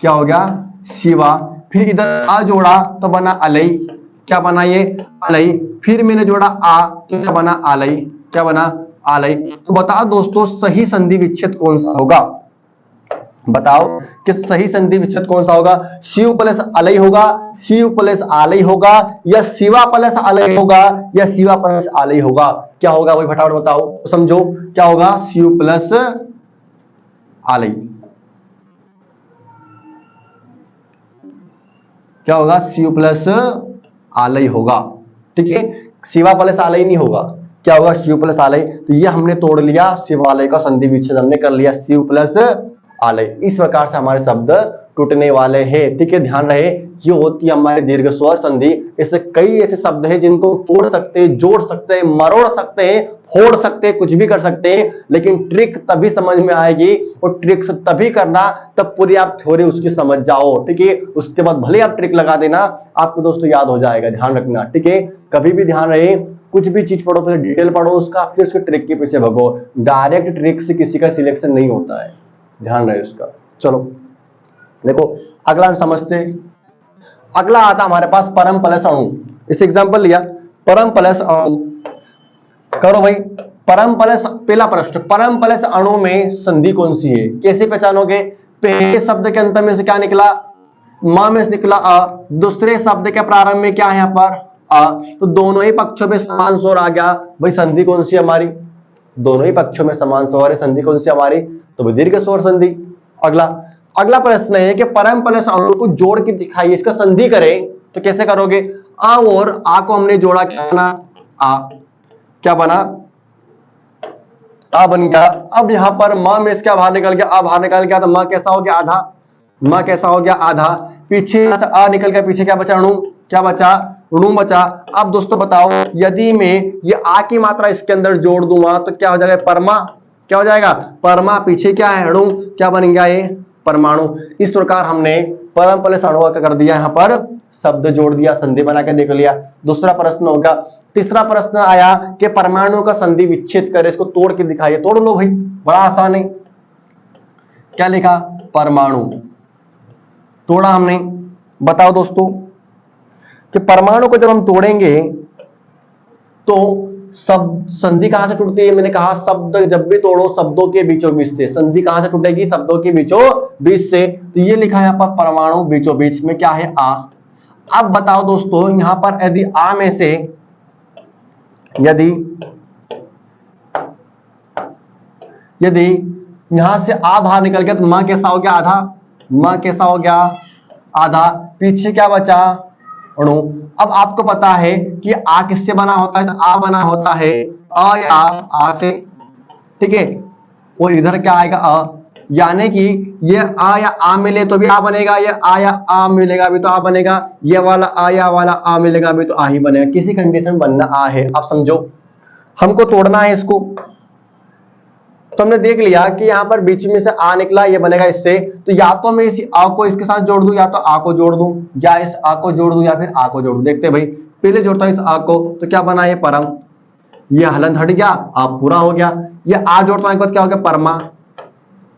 क्या हो गया शिवा। फिर इधर आ जोड़ा तो बना अलई, क्या बना ये अलई। फिर मैंने जोड़ा आ तो क्या बना आलई, क्या बना आलई। तो बताओ दोस्तों सही संधि विच्छेद कौन सा होगा, बताओ कि सही संधि विच्छेद कौन सा होगा। शिव प्लस अलई होगा, शिव प्लस आलई होगा, या शिवा प्लस अलई होगा, या शिवा प्लस आलई होगा। क्या होगा वही फटाफट बताओ, तो समझो क्या होगा, शिव प्लस आलई, क्या होगा शिव प्लस आलई होगा। ठीक है, शिवा प्लस आलई नहीं होगा, क्या होगा शिव प्लस आलई। तो ये हमने तोड़ लिया, शिव आलय का संधि विच्छेद हमने कर लिया, शिव प्लस आलय। इस प्रकार से हमारे शब्द टूटने वाले हैं। ठीक है, ध्यान रहे ये होती है हमारी दीर्घ स्वर संधि। ऐसे कई ऐसे शब्द हैं जिनको तोड़ सकते हैं, जोड़ सकते हैं, मरोड़ सकते हैं, फोड़ सकते हैं, कुछ भी कर सकते हैं, लेकिन ट्रिक तभी समझ में आएगी और ट्रिक तभी करना तब पूरी आप थ्योरी उसकी समझ जाओ। ठीक है, उसके बाद भले आप ट्रिक लगा देना, आपको दोस्तों याद हो जाएगा, ध्यान रखना। ठीक है, कभी भी ध्यान रहे कुछ भी चीज पढ़ो पहले डिटेल पढ़ो उसका, फिर उसके ट्रिक के पीछे भगो। डायरेक्ट ट्रिक से किसी का सिलेक्शन नहीं होता है, ध्यान रहे उसका। चलो देखो अगला हम समझते हैं। अगला आता हमारे पास परम प्लस अणु। इस एग्जांपल लिया परम प्लस अणु, करो भाई परम प्लस। पहला प्रश्न, परम प्लस अणु में संधि कौन सी है, कैसे पहचानोगे। पहले शब्द के अंत में से क्या निकला, म में से निकला अ, दूसरे शब्द के प्रारंभ में क्या है यहाँ पर अ, तो दोनों ही पक्षों में समान स्वर आ गया। भाई संधि कौन सी हमारी, दोनों ही पक्षों में समान स्वर है, संधि कौन सी हमारी, तो दीर्घ स्वर संधि। अगला अगला प्रश्न है कि परम प्लस अणु को जोड़ के दिखाइए, इसका संधि करें तो कैसे करोगे। अ और आ को हमने जोड़ा, क्या बना आ, क्या बना आ बन गया। अब यहां पर मां में इसका बाहर निकल गया, आ बाहर निकल गया, तो मां कैसा हो गया आधा, मां कैसा हो गया आधा। पीछे आ निकल गया, पीछे क्या बचा अणु, क्या बचा ऋणु बचा। अब दोस्तों बताओ यदि मैं ये आ की मात्रा इसके अंदर जोड़ दूंगा तो क्या हो जाएगा परमा, क्या हो जाएगा परमा। पीछे क्या है अणु, क्या बन गया ये परमाणु। इस प्रकार हमने परम प्लस अणु का कर दिया, यहां पर शब्द जोड़ दिया, संधि बना के देख लिया। दूसरा प्रश्न होगा, तीसरा प्रश्न आया कि परमाणु का संधि विच्छेद करे, इसको तोड़ के दिखाइए। तोड़ लो भाई, बड़ा आसान है। क्या लिखा परमाणु, तोड़ा हमने। बताओ दोस्तों कि परमाणु को जब हम तोड़ेंगे तो शब्द संधि कहां से टूटती है। मैंने कहा शब्द जब भी तोड़ो शब्दों के बीचों बीच से, संधि कहां से टूटेगी शब्दों के बीचों बीच से। तो ये लिखा है यहाँ पर परमाणु बीचों बीच में क्या है आ। अब बताओ दोस्तों यहां पर यदि आ में से यदि यहां से आ बाहर निकल गया तो मां कैसा हो गया आधा, मां कैसा हो गया आधा। पीछे क्या बचा अणु। अब आपको पता है कि आ किससे बना होता है, तो आ बना होता है अ या आ से। ठीक है, और इधर क्या आएगा अ, यानी कि ये आ या आ मिले तो भी आ बनेगा, ये आ या आ मिलेगा भी तो आ बनेगा, ये वाला आ या वाला आ मिलेगा भी तो आ ही बनेगा। किसी कंडीशन बनना आ है। आप समझो हमको तोड़ना है इसको, तो हमने देख लिया कि यहां पर बीच में से आ निकला, ये बनेगा इससे। तो या तो मैं इस आ को इसके साथ जोड़ दूं, या तो आ को जोड़ दूं, या इस आ को जोड़ दूं, या फिर आ को जोड़ दूं। देखते भाई पहले जोड़ता हूं इस आ को, तो क्या बना ये परम, ये हलन हट गया, आ पूरा हो गया। ये आ जोड़ता हूं एक बार क्या हो गया परमा,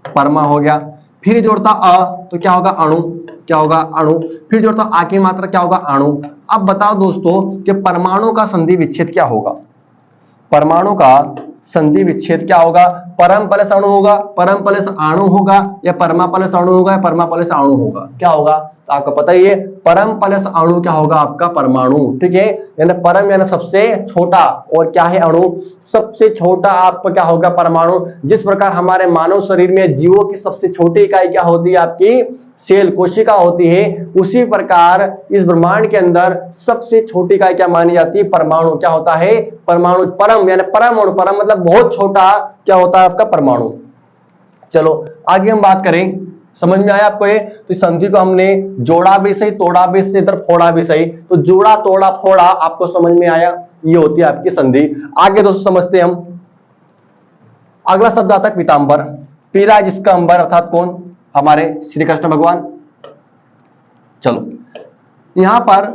परमा हो गया। फिर जोड़ता अ तो क्या होगा अणु, क्या होगा अणु। फिर जोड़ता आ की मात्रा क्या होगा अणु। अब बताओ दोस्तों कि परमाणु का संधि विच्छेद क्या होगा, परमाणु का संधि विच्छेद क्या होगा। परम प्लस अणु होगा, परम प्लस अणु होगा, या परमा प्लस अणु होगा, या परमा प्लस अणु होगा। क्या होगा तो आपको पता ही है परम प्लस अणु क्या होगा आपका परमाणु। ठीक है, यानी परम यानी सबसे छोटा, और क्या है अणु सबसे छोटा आपका क्या होगा परमाणु। जिस प्रकार हमारे मानव शरीर में जीवों की सबसे छोटी इकाई क्या होती है आपकी सेल कोशिका होती है, उसी प्रकार इस ब्रह्मांड के अंदर सबसे छोटी इकाई क्या मानी जाती है परमाणु। क्या होता है परमाणु, परम यानी परमाणु, परम मतलब बहुत छोटा क्या होता है आपका परमाणु। चलो आगे हम बात करें, समझ में आया आपको ये। तो संधि को हमने जोड़ा भी सही, तोड़ा भी सही, इधर फोड़ा भी सही। तो जोड़ा तोड़ा फोड़ा आपको समझ में आया, ये होती है आपकी संधि। आगे दोस्तों समझते हैं हम। अगला शब्द आता है पीतांबर। पीला जिसका अंबर अर्थात कौन हमारे श्री कृष्ण भगवान। चलो यहां पर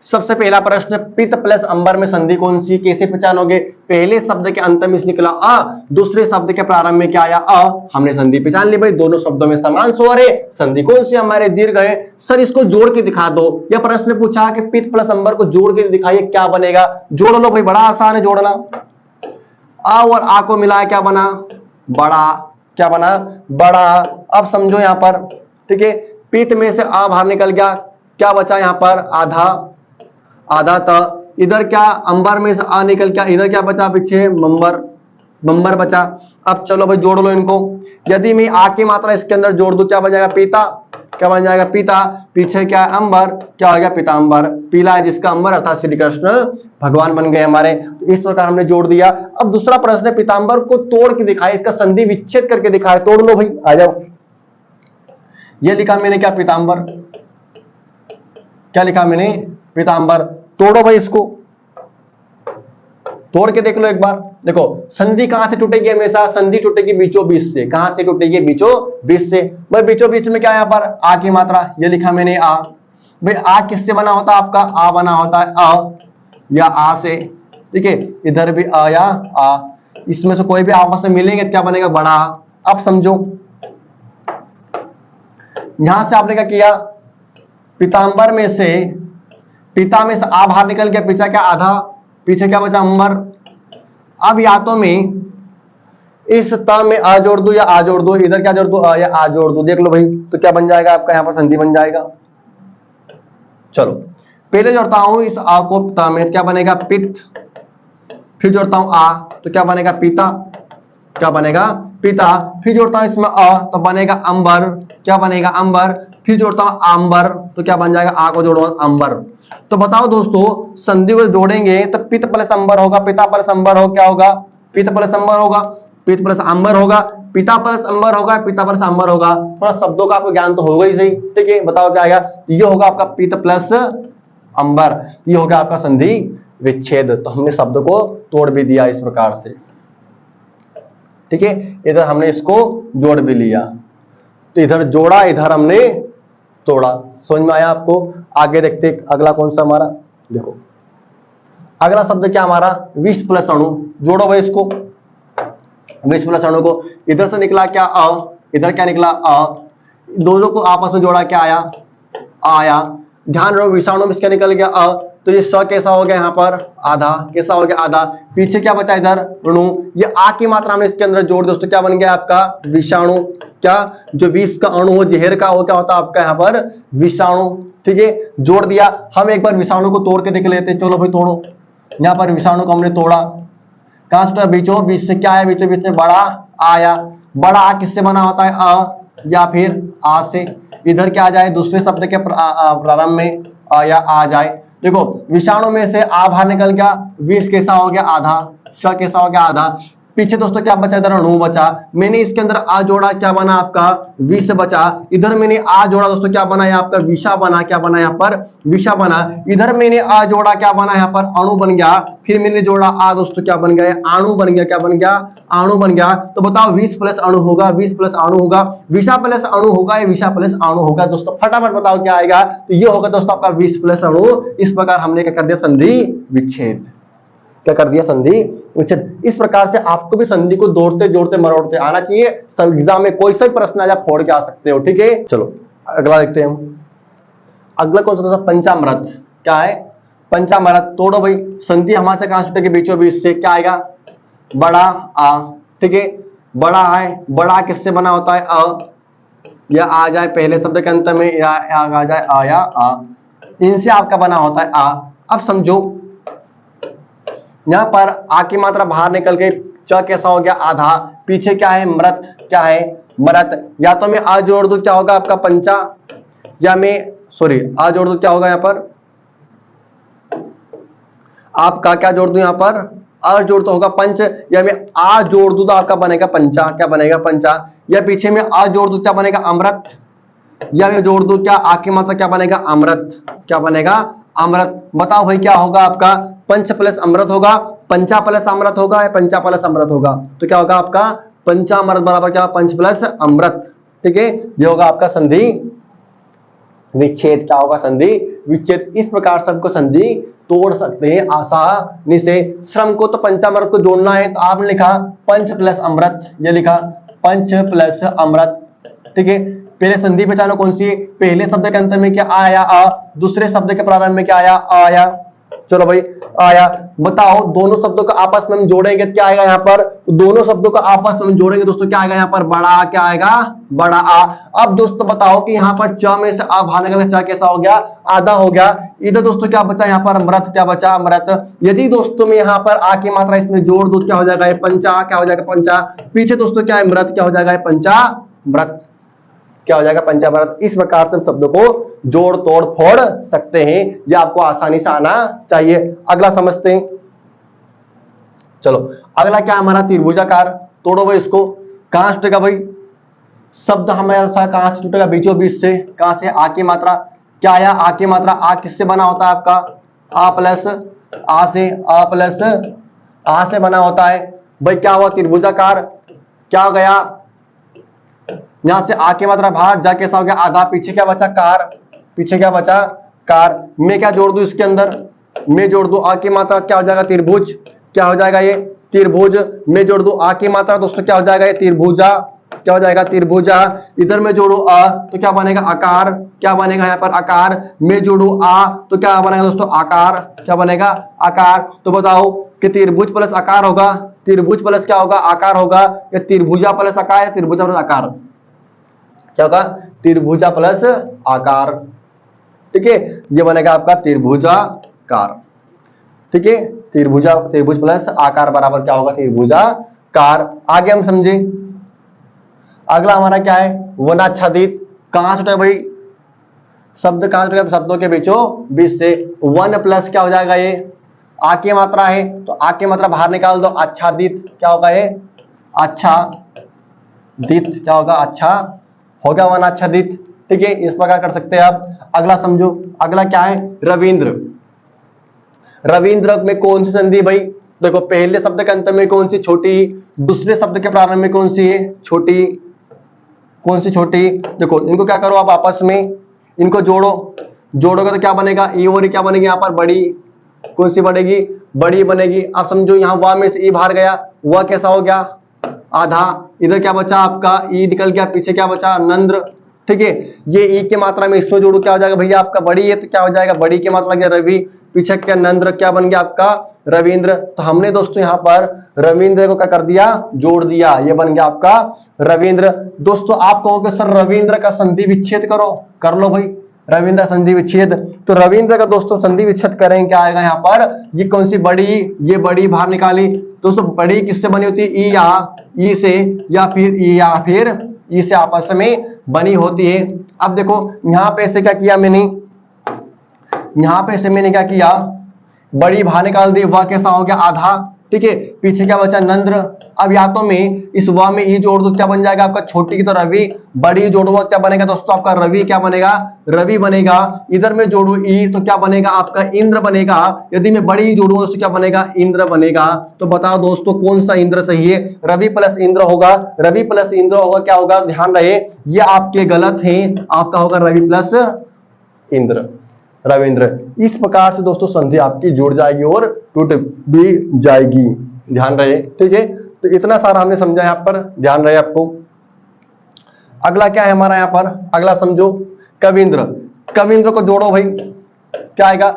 सबसे पहला प्रश्न, पित्त प्लस अंबर में संधि कौन सी, कैसे पहचानोगे? पहले शब्द के अंत में निकला अ, दूसरे शब्द के प्रारंभ में क्या आया अ, हमने संधि पहचान ली भाई, दोनों शब्दों में समान स्वर है, संधि कौन सी हमारे दीर्घ है। सर इसको जोड़ के दिखा दो, यह प्रश्न पूछा कि पित्त प्लस अंबर को जोड़ के दिखाइए क्या बनेगा। जोड़ लो भाई, बड़ा आसान है जोड़ना। आ और आ को मिलाया क्या बना, बड़ा, क्या बना, बड़ा। अब समझो यहां पर, ठीक है, पित्त में से आ बाहर निकल गया, क्या बचा यहां पर, आधा, आधा त, इधर क्या अंबर में से आ निकल गया, इधर क्या बचा पीछे, मंबर, मंबर बचा। अब चलो भाई जोड़ लो इनको, यदि मैं आ की मात्रा इसके अंदर जोड़ दूं क्या बन जाएगा, पीता, क्या बन जाएगा, पीता, पीछे क्या है अंबर, क्या हो गया, पीतांबर, पीला है जिसका अंबर अर्थात श्री कृष्ण भगवान बन गए हमारे। तो इस प्रकार हमने जोड़ दिया। अब दूसरा प्रश्न है, पीतांबर को तोड़ के दिखाए, इसका संधि विच्छेद करके दिखाए। तोड़ लो भाई, आ जाओ। ये लिखा मैंने क्या, पीतांबर, क्या लिखा मैंने, पीतांबर। तोड़ो भाई इसको, तोड़ के देख लो एक बार। देखो संधि कहां से टूटेगी, हमेशा संधि टूटेगी बीचों बीच से। कहां से टूटेगी, बीचों बीच से। भाई बीचों बीच में क्या है यहाँ पर, आ की मात्रा, ये लिखा मैंने आ। भाई आ किससे बना होता है आपका, आ बना होता है अ या आ से, ठीक है, इधर भी अ या आ, इसमें से कोई भी आपस में मिलेंगे क्या बनेगा, बड़ा। अब समझो यहां से आपने क्या किया, पीतांबर में से, पिता में से आ बाहर निकल गया, पीछा क्या आधा, पीछे क्या बचा, अंबर। अब या तो मैं इस त में आ जोड़ दूं या आ जोड़ दूं, इधर क्या जोड़ दूं, आ या आ जोड़ दूं, देख लो भाई, तो क्या बन जाएगा आपका, यहां पर संधि बन जाएगा। चलो पहले जोड़ता हूं इस आ को त में, क्या बनेगा, पित्त, फिर जोड़ता हूं आ तो क्या बनेगा, पीता, क्या बनेगा, पिता, फिर जोड़ता हूं इसमें अ तो बनेगा अंबर, क्या बनेगा, अंबर, फिर जोड़ता हूं आंबर तो क्या बन जाएगा, आ को जोड़ो अंबर। तो बताओ दोस्तों, संधि को जोड़ेंगे तो पित्त प्लस अंबर होगा, पिता प्लस अंबर हो, क्या होगा, पित्त प्लस अंबर होगा, पित्त प्लस अंबर होगा, पिता प्लस अंबर होगा, पिता प्लस अंबर होगा। थोड़ा शब्दों का आपको ज्ञान तो होगा ही सही, ठीक है, बताओ क्या आएगा, ये होगा आपका पित्त प्लस अंबर, ये होगा आपका संधि विच्छेद। तो हमने शब्द को तोड़ भी दिया इस प्रकार से, ठीक है, इधर हमने इसको जोड़ भी लिया, तो इधर जोड़ा, इधर हमने तोड़ा। समझ में आया आपको? आगे देखते अगला कौन सा हमारा, देखो अगला शब्द क्या हमारा, विष प्लस अणु। जोड़ो भाई इसको, विष प्लस अणु को, इधर से निकला क्या अ, इधर क्या निकला अ, दोनों को आपस में जोड़ा क्या आया, आया। ध्यान रहो विषाणु में इसका निकल गया अ, तो ये स कैसा हो गया यहाँ पर, आधा, कैसा हो गया, आधा, पीछे क्या बचा इधर ऋणु, ये आ की मात्रा हमने इसके अंदर जोड़, दोस्तों क्या बन गया आपका विषाणु, क्या, जो विष का अणु हो, जहर का हो, क्या होता है आपका यहाँ पर विषाणु, ठीक है, जोड़ दिया। हम एक बार विषाणु को तोड़ के देख लेते हैं, चलो भाई तोड़ो। यहाँ पर विषाणु को हमने तोड़ा, कहां से, बीचों बीच से, क्या है बीचों बीच में, बड़ा आया। बड़ा आ किससे बना होता है, अ या फिर आ से, इधर क्या आ जाए, दूसरे शब्द के प्रारंभ में अ या आ जाए। देखो विषाणु में से आ बाहर निकल गया, विष कैसा हो गया, आधा, श कैसा हो गया, आधा, पीछे दोस्तों क्या बचा, इधर अणु बचा, मैंने इसके अंदर आ जोड़ा, क्या बना आपका विष बचा, इधर मैंने आ जोड़ा दोस्तों, क्या बना आपका विषा बना, क्या बना यहाँ पर विषा बना, इधर मैंने आ जोड़ा, क्या बना यहाँ पर अणु बन गया, फिर मैंने जोड़ा आ दोस्तों, क्या बन गया, अणु बन गया, क्या बन गया, अणु बन गया। तो बताओ विष प्लस अणु होगा, विष प्लस अणु होगा, विषा प्लस अणु होगा या विषा प्लस अणु होगा, दोस्तों फटाफट बताओ क्या आएगा। तो ये होगा दोस्तों आपका विष प्लस अणु। इस प्रकार हमने क्या कर दिया, संधि विच्छेद, क्या कर दिया, संधि विच्छेद। इस प्रकार से आपको भी संधि को जोड़ते जोड़ते मरोड़ते आना चाहिए, सब एग्जाम में कोई सा भी प्रश्न आज आप फोड़ के आ सकते हो, ठीक है। चलो अगला देखते हैं हम, अगला कौन सा, पंचामृत, क्या है, पंचामृत। तोड़ो भाई, संधि हमारे से कहां से टूटेगी, बीचों बीच से, क्या आएगा, बड़ा आ, ठीक है, बड़ा है, बड़ा किससे बना होता है, अ, या आ जाए पहले शब्द के अंत में, या आ जाए आ या आ, इनसे आपका बना होता है आ। अब समझो यहां पर आ की मात्रा बाहर निकल गई, च कैसा हो गया, आधा, पीछे क्या है, मृत, क्या है, मृत, या तो मैं आ जोड़ दूं, क्या होगा आपका पंचा, या मैं सॉरी आ जोड़ दूं, क्या होगा यहां पर आपका, क्या जोड़ दूं यहां पर, अ जोड़ तो होगा पंच, या मैं आ जोड़ दूं तो आपका बनेगा पंचा, क्या बनेगा पंचा, या पीछे में आ जोड़ दूं क्या बनेगा अमृत, या मैं जोड़ दूं क्या आ की मात्रा, क्या बनेगा अमृत, क्या बनेगा अमृत। बताओ भाई क्या होगा आपका, पंच प्लस अमृत होगा, पंचा प्लस अमृत होगा या पंचा प्लस अमृत होगा, तो क्या होगा आपका पंचामृत बराबर क्या, पंच प्लस अमृत, ठीक है, ये होगा आपका संधि विच्छेद क्या होगा, संधि विच्छेद। इस प्रकार से हमको संधि तोड़ सकते हैं आसानी से। श्रम को तो पंचामृत को जोड़ना है, तो आपने लिखा पंच प्लस अमृत, ये लिखा पंच प्लस अमृत, ठीक है। पहले संधि पहचानो कौन सी है, पहले शब्द के अंत में क्या आया आ, दूसरे शब्द के प्रारंभ में क्या आया आया। चलो भाई आया, बताओ दोनों शब्दों को आपस में हम जोड़ेंगे क्या आएगा यहाँ पर, दोनों शब्दों को आपस में जोड़ेंगे दोस्तों क्या आएगा यहाँ पर, बड़ा क्या आएगा, बड़ा आ। अब दोस्तों बताओ कि यहाँ पर च में से आ बाहर निकलना, च कैसा हो गया, आधा हो गया। इधर दोस्तों क्या बचा यहाँ पर, अमृत क्या बचा, अमृत। यदि दोस्तों में यहाँ पर आ की मात्रा इसमें जोड़ दो क्या हो जाएगा, पंचा क्या हो जाएगा, पंचा। पीछे दोस्तों क्या है, मृत क्या हो जाएगा, पंचामृत क्या हो जाएगा, पंचामृत। इस प्रकार से शब्दों को जोड़ तोड़ फोड़ सकते हैं, ये आपको आसानी से आना चाहिए। अगला समझते हैं, चलो अगला क्या हमारा, त्रिभुजाकार। तोड़ो भाई इसको, कहां से टूटेगा भाई, शब्द हमारे साथ कहां से टूटेगा, बीचों बीच से। कहां से, आ की मात्रा क्या आया, आ की मात्रा। आ किससे बना होता है आपका, आ प्लस आ से, आ प्लस आ से बना होता है भाई। क्या हुआ, त्रिभुजाकार। क्या हो गया, यहां से आ की मात्रा बाहर जा, कैसा हो गया, आधा। पीछे क्या बचा, कार। पीछे क्या बचा, कार। मैं क्या जोड़ दूं इसके अंदर, मैं जोड़ दूं आ की मात्रा, क्या हो जाएगा, त्रिभुज। क्या हो जाएगा ये, त्रिभुज। मैं जोड़ दूं आ की मात्रा दोस्तों, क्या हो जाएगा ये, त्रिभुजा। क्या हो जाएगा, त्रिभुजा। इधर मैं जोड़ू आ तो क्या बनेगा, आकार। क्या बनेगा यहाँ पर, आकार। मैं जोड़ू आ तो क्या बनेगा दोस्तों, आकार। क्या बनेगा, आकार। तो बताओ कि त्रिभुज प्लस आकार होगा, त्रिभुज प्लस क्या होगा, आकार होगा, या त्रिभुजा प्लस आकार, या त्रिभुजा प्लस आकार। क्या होगा, त्रिभुजा प्लस आकार, ठीक है। ये बनेगा आपका त्रिभुजाकार, ठीक है। त्रिभुज प्लस आकार बराबर क्या होगा, त्रिभुजाकार। आगे हम समझे, अगला हमारा क्या है, वनाच्छादित। कहां से भाई, शब्द कहां से, शब्दों के बीचों बीच से। वन प्लस क्या हो जाएगा, ये आ की मात्रा है, तो आ की मात्रा बाहर निकाल दो, आच्छादित। क्या होगा ये, आच्छादित। क्या होगा, अच्छा हो गया, वनाच्छादित, ठीक है। इस प्रकार कर सकते हैं आप। अगला समझो, अगला क्या है, रविंद्र। रविंद्र में कौन सी संधि भाई, देखो पहले शब्द के अंत में कौन सी, छोटी। दूसरे शब्द के प्रारंभ में कौन सी है, छोटी। कौन सी, छोटी। देखो इनको क्या करो आप आपस में, इनको जोड़ो। जोड़ोगे तो क्या बनेगा, ई और क्या बनेगी यहाँ पर, बड़ी। कौन सी बनेगी, बड़ी बनेगी। आप समझो यहाँ वा में से ई बाहर गया, वह कैसा हो गया, आधा। इधर क्या बचा आपका, ई निकल गया, पीछे क्या बचा, नंद्र, ठीक है। ये ई की मात्रा में इसको जोड़ो, क्या हो जाएगा भैया आपका, बड़ी है तो क्या हो जाएगा, बड़ी की मात्रा क्या, रवि। पीछे क्या, नंद्र, क्या बन गया आपका, रविंद्र। तो हमने दोस्तों यहाँ पर रविंद्र को क्या कर दिया, जोड़ दिया, ये बन गया आपका रविंद्र। दोस्तों आप कहोगे सर रविंद्र का संधि विच्छेद करो, कर लो भाई, रविंद्र संधि विच्छेद। तो रविंद्र का दोस्तों संधि विच्छेद करेंगे, क्या आएगा यहाँ पर, ये कौन सी, बड़ी। ये बड़ी बाहर निकाली दोस्तों, बड़ी किससे बनी होती है, ई या ई से, या फिर ई या फिर ई से आपस में बनी होती है। अब देखो यहाँ पे ऐसे क्या किया मैंने, यहाँ पे ऐसे मैंने क्या किया, बड़ी बाहर निकाल दी, वह कैसा हो गया, आधा, ठीक है। पीछे क्या बचा, नंद्र। अब या तो में इस व में ई जोड़ दो, क्या बन जाएगा आपका, छोटी की तो रवि, बड़ी जोड़ो क्या बनेगा दोस्तों आपका, रवि। क्या बनेगा, रवि बनेगा। इधर में जोड़ू ई तो क्या बनेगा आपका, इंद्र बनेगा। यदि मैं बड़ी जोड़ूंगा तो क्या बनेगा, इंद्र बनेगा। तो बताओ दोस्तों कौन सा इंद्र सही है, रवि प्लस इंद्र होगा। रवि प्लस इंद्र होगा, क्या होगा, ध्यान रहे ये आपके गलत है, आपका होगा रवि प्लस इंद्र, रविंद्र। इस प्रकार से दोस्तों संधि आपकी जुड़ जाएगी और टूट भी जाएगी, ध्यान रहे, ठीक है। तो इतना सारा हमने समझा यहाँ पर, ध्यान रहे आपको। अगला क्या है हमारा यहाँ पर, अगला समझो, कविंद्र। कविंद्र को जोड़ो भाई, क्या आएगा,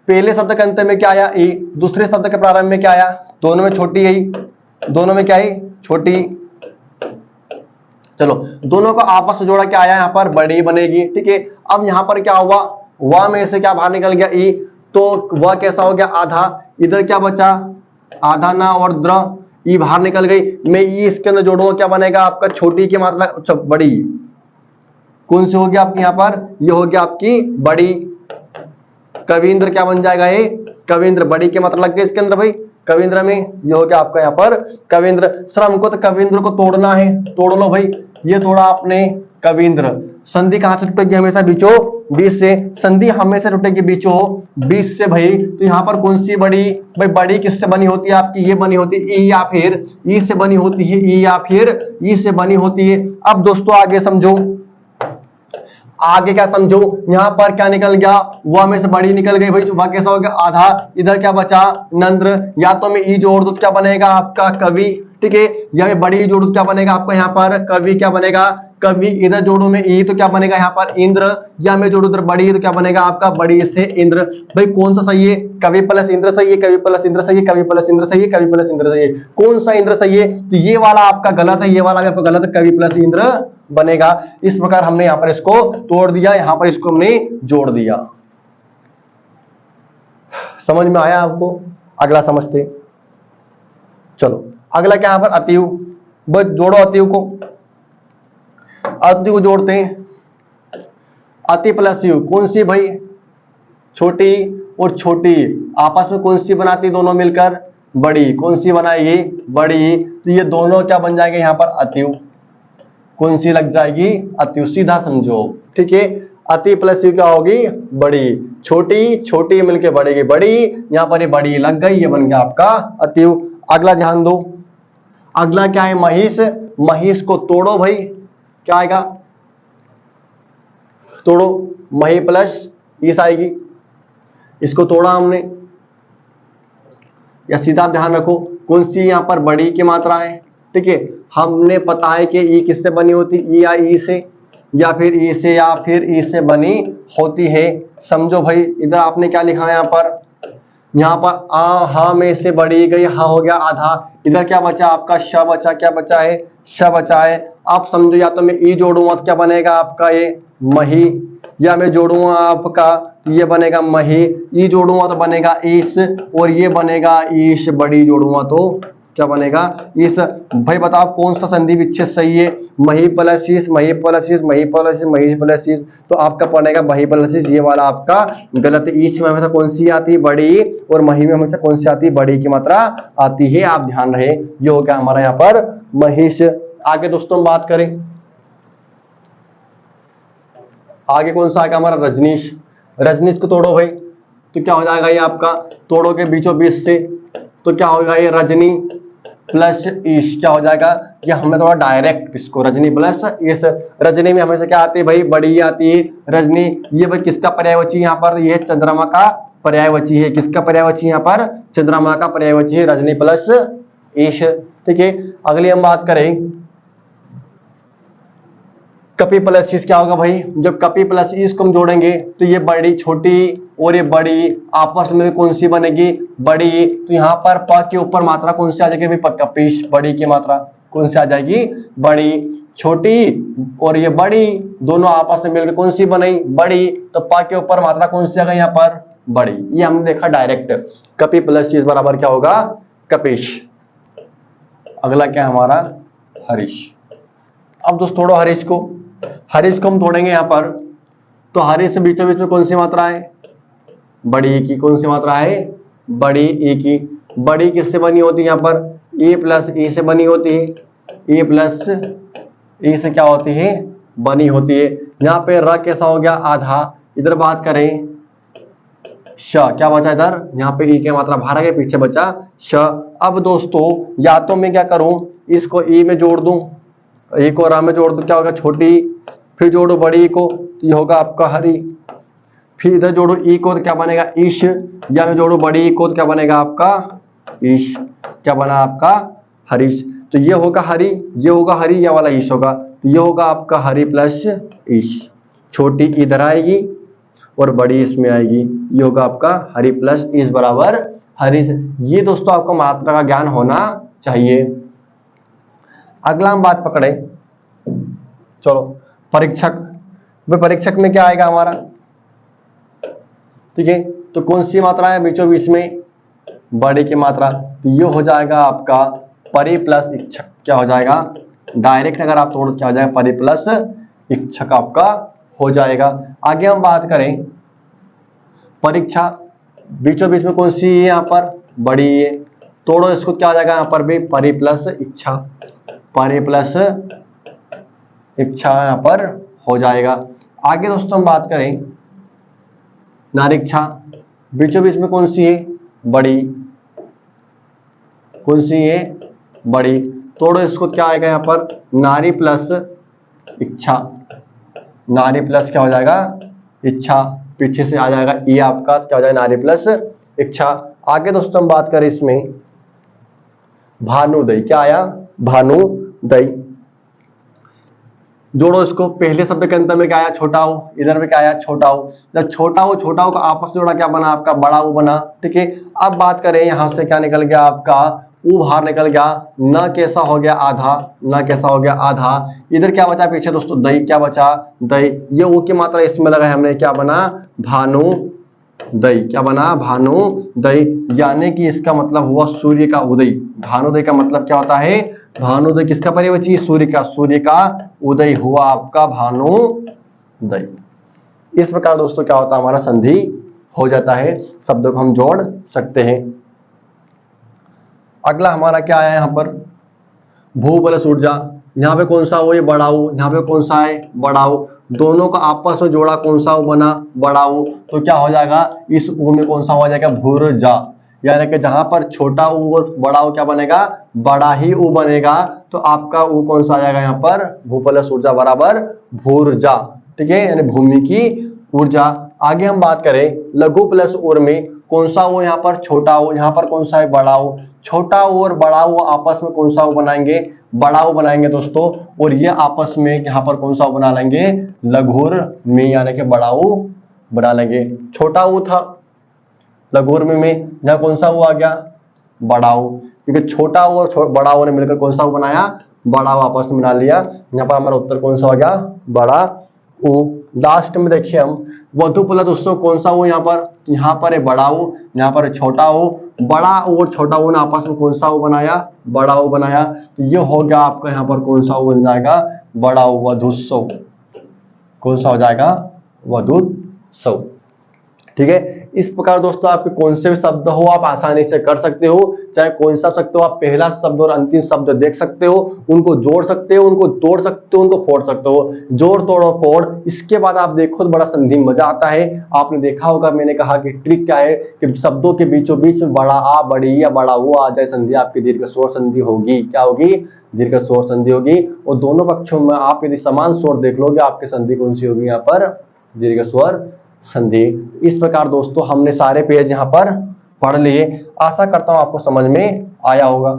पहले शब्द के अंत में क्या आया, ई। दूसरे शब्द के प्रारंभ में क्या आया, दोनों में छोटी है, दोनों में क्या है, छोटी। चलो दोनों को आपस में जोड़ा, क्या आया यहाँ पर, बड़ी बनेगी, ठीक है। अब यहाँ पर क्या हुआ, व में से क्या बाहर निकल गया, ई, तो वह कैसा हो गया, आधा। इधर क्या बचा, आधा ना और द्र, ई बाहर निकल गई। मैं ई इसके अंदर जोड़ूंगा, क्या बनेगा आपका, छोटी की मात्रा, अच्छा बड़ी। कौन सी होगी आपकी यहाँ पर, ये हो गया आपकी बड़ी। कविंद्र क्या बन जाएगा, ये कविंद्र, बड़ी की मात्रा लग गई इसके अंदर भाई, कविंद्र में ये हो गया आपका यहाँ पर कविंद्र। सर हमको तो कविंद्र को तोड़ना है, तोड़ लो भाई। ये तोड़ा आपने कविंद्र। संधि कहां से टूटेगी, हमेशा बीचों बीच से। संधि हमेशा टूटेगी बीचों बीच से भाई। तो यहाँ पर कौन सी बड़ी, भाई बड़ी किससे बनी होती है आपकी, ये बनी होती है ई या फिर ई से बनी होती है, ई या फिर ई से बनी होती है। अब दोस्तों आगे समझो, आगे क्या समझो, यहाँ पर क्या निकल गया, वह में से बड़ी निकल गई भाई, वह कैसा हो गया आधा, इधर क्या बचा नंद्र, या तो मैं ई जोड़ दूं तो क्या बनेगा आपका कवि, ठीक है, या मैं बड़ी जोड़ दूं क्या बनेगा आपका यहाँ पर कवि, क्या बनेगा कवि, इधर जोड़ू में ई तो क्या बनेगा यहाँ पर इंद्र, या मैं जोड़ू उधर बड़ी तो क्या बनेगा आपका बड़ी से इंद्र। भाई कौन सा सही है, कवि प्लस इंद्र सही है, कवि प्लस इंद्र सही है, कवि प्लस इंद्र सही है, कवि प्लस इंद्र सही है, कौन सा इंद्र सही है, तो ये वाला आपका गलत है, ये वाला भी आपका गलत है, कवि प्लस इंद्र बनेगा। इस प्रकार हमने यहाँ पर इसको तोड़ दिया, यहाँ पर इसको हमने जोड़ दिया। समझ में आया आपको? अगला समझते, चलो अगला क्या यहाँ पर अतियु, बस जोड़ो अतियु को, अतियु को जोड़ते हैं, अति प्लस यु कौन सी भाई, छोटी और छोटी आपस में कौन सी बनाती दोनों मिलकर, बड़ी, कौन सी बनाएगी बड़ी, तो ये दोनों क्या बन जाएंगे यहाँ पर अतियु, कौन सी लग जाएगी अतियु, सीधा समझो, ठीक है, अति प्लस यु क्या होगी बड़ी, छोटी छोटी मिलके बढ़ेगी बड़ी, यहां पर ये बड़ी लग गई, ये बन गया आपका अतियु। अगला ध्यान दो, अगला क्या है महिष, महिष को तोड़ो भाई, क्या आएगा तोड़ो, मही प्लस ईस आएगी, इसको तोड़ा हमने, या सीधा ध्यान रखो कौन सी यहां पर बड़ी की मात्रा है, ठीक है, हमने पता है कि ई किससे बनी होती, ई या ई से, या फिर ई से, या फिर ई से बनी होती है। समझो भाई इधर आपने क्या लिखा है यहाँ पर आ हा में से बड़ी गई, हा हो गया आधा, इधर क्या बचा आपका श बचा, क्या बचा है श बचा है। आप समझो या तो मैं ई जोड़ूंगा तो क्या बनेगा आपका ये मही, या मैं जोड़ूंगा आपका ये बनेगा मही, ई जोड़ूंगा तो बनेगा ईश, और ये बनेगा ईश, बड़ी जोड़ूंगा तो क्या बनेगा इस। भाई बताओ कौन सा संधि विच्छेद सही है, मही प्लस ईश, मही प्लस ईश, मही प्लस ईश, मही प्लस ईश, तो आपका पड़ेगा मही प्लस ईश, ये वाला आपका गलत। ईश में हमेशा कौन सी आती है बड़ी, और मही में हमेशा कौन सी आती है बड़ी की मात्रा आती है, आप ध्यान रहे। ये हो गया हमारा यहाँ पर महिष। आगे दोस्तों बात करें, आगे कौन सा आएगा हमारा रजनीश, रजनीश को तोड़ो भाई तो क्या हो जाएगा ये आपका, तोड़ो के बीचों बीच से तो क्या होगा ये रजनी प्लस ईश, क्या हो जाएगा ये हमें थोड़ा डायरेक्ट इसको, रजनी प्लस इस, रजनी में हमेशा क्या आती है भाई बड़ी आती है रजनी, ये भाई किसका पर्यायवाची यहाँ पर, ये चंद्रमा का पर्यायवाची है, किसका पर्यायवाची यहाँ पर चंद्रमा का पर्यायवाची है रजनी प्लस ईश, ठीक है। अगली हम बात करें कपि प्लस ईश, क्या होगा भाई जब कपि प्लस ईश को हम जोड़ेंगे तो ये बड़ी छोटी और ये बड़ी आपस में कौन सी बनेगी बड़ी, तो यहाँ पर प के ऊपर मात्रा कौन सी आ जाएगी भाई कपिश, बड़ी की मात्रा कौन सी आ जाएगी बड़ी, छोटी और ये बड़ी दोनों आपस में मिलकर कौन सी बनी बड़ी, तो प के ऊपर मात्रा कौन सी आ गई यहाँ पर बड़ी, ये हमने देखा डायरेक्ट, कपि प्लस ईश बराबर क्या होगा कपिश। अगला क्या हमारा हरीश। अब दोस्तों तोड़ो हरीश को, हरीश को हम तोड़ेंगे यहाँ पर, तो हरीश से बीचों बीच में कौन सी मात्रा है बड़ी ई की, कौन सी मात्रा है बड़ी ई की, बड़ी किससे बनी होती है यहाँ पर ए प्लस ई से बनी होती है, ए प्लस ई से क्या होती है बनी होती है। यहाँ पे र कैसा हो गया आधा, इधर बात करें श क्या बचा इधर, यहाँ पे ई की मात्रा बाहर आ गई पीछे बचा श। अब दोस्तों या तो मैं क्या करूं इसको ई में जोड़ दूं, ई को र में जोड़ दूं क्या होगा छोटी, फिर जोड़ो बड़ी को तो ये होगा आपका हरी, फिर इधर जोड़ो ई को तो क्या बनेगा ईश, या मैं जोड़ो बड़ी ई को तो क्या बनेगा आपका ईश, क्या बना आपका हरीश, तो ये होगा हरी, ये होगा हरी, ये वाला ईश होगा, तो ये होगा आपका हरी प्लस ईश, छोटी इधर आएगी और बड़ी इसमें आएगी, ये होगा आपका हरी प्लस ईश बराबर हरीश। ये दोस्तों आपको मात्रा का ज्ञान होना चाहिए। अगला हम बात पकड़े, चलो परीक्षक, भाई परीक्षक में क्या आएगा हमारा, ठीक है, तो कौन सी मात्रा है बीचों बीच में बड़ी की मात्रा, तो ये हो जाएगा आपका परि प्लस इच्छक, क्या हो जाएगा डायरेक्ट अगर आप तोड़ क्या हो जाएगा परि प्लस इच्छक आपका हो जाएगा। आगे हम बात करें परीक्षा, बीचों बीच में कौन सी है यहाँ पर बड़ी है, तोड़ो इसको क्या हो जाएगा यहाँ पर भी परि प्लस इच्छा, परि प्लस इच्छा यहाँ पर हो जाएगा। आगे दोस्तों हम बात करें नारीक्षा, बीचों बीच में कौन सी है बड़ी, कौन सी है बड़ी, तोड़ो इसको क्या आएगा यहाँ पर नारी प्लस इच्छा, नारी प्लस क्या हो जाएगा इच्छा, पीछे से आ जाएगा ई आपका, क्या हो जाएगा नारी प्लस इच्छा। आगे दोस्तों हम बात करें इसमें भानुदय, क्या आया भानुदय। जोड़ो इसको, पहले शब्द के अंतर में क्या आया छोटा हो, इधर में क्या आया छोटा हो। जब छोटा हो का आपस में जोड़ा क्या बना आपका बड़ा हो बना, ठीक है। अब बात करें यहां से क्या निकल गया आपका ऊ बाहर निकल गया, न कैसा हो गया आधा, न कैसा हो गया आधा। इधर क्या बचा पीछे दोस्तों दई, क्या बचा दई, ये ऊ की मात्रा इसमें लगा है हमने, क्या बना भानु दई, क्या बना भानुदय, यानी कि इसका मतलब हुआ सूर्य का उदय। भानुदय का मतलब क्या होता है, भानुदय किसका पर्यवची सूर्य का, सूर्य का उदय हुआ आपका भानुदय। इस प्रकार दोस्तों क्या होता है हमारा संधि हो जाता है, शब्दों को हम जोड़ सकते हैं। अगला हमारा क्या आया यहाँ पर भू प्लस ऊर्जा, यहाँ पे कौन सा हो ये बढ़ाओ, यहाँ पे कौन सा है बढ़ाओ, दोनों का आपस में जोड़ा कौन सा बना बढ़ाओ, तो क्या हो जाएगा इस ऊ में कौन सा हो जाएगा भूर्जा, यानी कि जहां पर छोटा ऊ और बड़ा ऊ क्या बनेगा बड़ा ही ऊ बनेगा, तो आपका ऊ कौन सा आ जाएगा यहाँ पर भू प्लस ऊर्जा बराबर भूर्जा, ठीक है, यानी भूमि की ऊर्जा। आगे हम बात करें लघु प्लस ऊर में कौन सा हो यहाँ पर छोटा हो, यहाँ पर कौन सा है बड़ा हो, छोटा हो और बड़ा हो आपस में कौन सा हो बनाएंगे बड़ा हो बनाएंगे दोस्तों, और ये आपस में यहाँ पर कौन सा बना लेंगे लघुर में, यानी कि बड़ा हो बना लेंगे। छोटा हो था लघुर में यहाँ कौन सा हो आ गया बड़ा हो, क्योंकि छोटा हो और बड़ा हो ने मिलकर कौन सा हो बनाया बड़ा हो आपस में बना लिया, यहाँ पर हमारा उत्तर कौन सा हो गया बड़ा ऊ। लास्ट में देखिए हम वधु प्लस उत्सव कौन सा हो, यहाँ पर है बड़ा हो, यहाँ पर है छोटा हो, बड़ा और छोटा हो ने आपस में कौन सा हो बनाया बड़ा हो बनाया, तो ये हो गया आपका यहाँ पर कौन सा हो बन जाएगा बड़ा हो वधुत्सव, कौन सा हो जाएगा वधुत्सव, ठीक है। इस प्रकार दोस्तों आपके कौन से भी शब्द हो आप आसानी से कर सकते हो, चाहे कौन सा शब्द हो, आप पहला शब्द और अंतिम शब्द देख सकते हो, उनको जोड़ सकते हो, उनको तोड़ सकते हो, उनको फोड़ सकते हो, जोड़ तोड़ और फोड़। इसके बाद आप देखो तो बड़ा संधि मजा आता है। आपने देखा होगा मैंने कहा कि ट्रिक क्या है कि शब्दों के बीचों बीच बड़ा आ बड़ी या बड़ा वो आ जाए संधि, आपकी दीर्घ स्वर संधि होगी, क्या होगी दीर्घ स्वर संधि होगी, और दोनों पक्षों में आप यदि समान स्वर देख लोगे आपकी संधि कौन सी होगी यहाँ पर दीर्घ स्वर संधि। इस प्रकार दोस्तों हमने सारे पेज यहाँ पर पढ़ लिए, आशा करता हूं आपको समझ में आया होगा,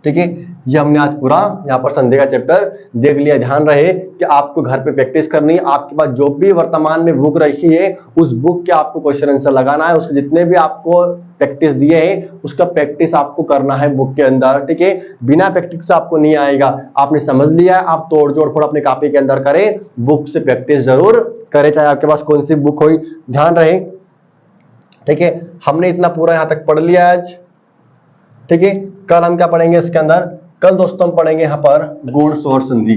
ठीक है। ये हमने आज पूरा यहाँ पर संधि का चैप्टर देख लिया। ध्यान रहे कि आपको घर पे प्रैक्टिस करनी है, आपके पास जो भी वर्तमान में बुक रखी है उस बुक के आपको क्वेश्चन आंसर लगाना है, उसके जितने भी आपको प्रैक्टिस दिए हैं उसका प्रैक्टिस आपको करना है बुक के अंदर, ठीक है। बिना प्रैक्टिस से आपको नहीं आएगा। आपने समझ लिया है, आप तोड़ जोड़ फोड़ अपने कॉपी के अंदर करें, बुक से प्रैक्टिस जरूर करें, चाहे आपके पास कौन सी बुक हो। ध्यान रहे, ठीक है। हमने इतना पूरा यहाँ तक पढ़ लिया आज, ठीक है। कल हम क्या पढ़ेंगे इसके अंदर, कल दोस्तों हम पढ़ेंगे यहाँ पर गुण स्वर संधि,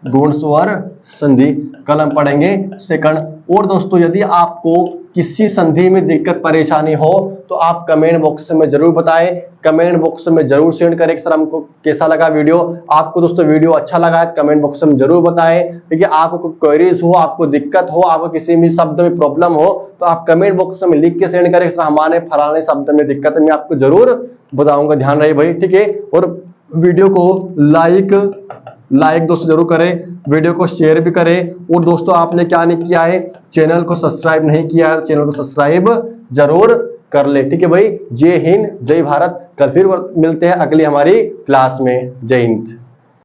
गुण स्वर संधि कल हम पढ़ेंगे सेकंड। और दोस्तों यदि आपको किसी संधि में दिक्कत परेशानी हो तो आप कमेंट बॉक्स में जरूर बताएं, कमेंट बॉक्स में जरूर शेयर करें कि सर हमको कैसा लगा वीडियो। आपको दोस्तों वीडियो अच्छा लगा है कमेंट बॉक्स में जरूर बताएं, ठीक है। आपको क्वेरीज हो, आपको दिक्कत हो, आपको किसी भी शब्द में प्रॉब्लम हो तो आप कमेंट बॉक्स में लिख के सेंड करें सर हमारे फलाने शब्द में दिक्कत है, मैं आपको जरूर बताऊंगा। ध्यान रहे भाई, ठीक है। और वीडियो को लाइक दोस्तों जरूर करें, वीडियो को शेयर भी करें। और दोस्तों आपने क्या नहीं किया है, चैनल को सब्सक्राइब नहीं किया है, चैनल को सब्सक्राइब जरूर कर ले, ठीक है भाई। जय हिंद जय भारत। कल फिर मिलते हैं अगली हमारी क्लास में। जय हिंद।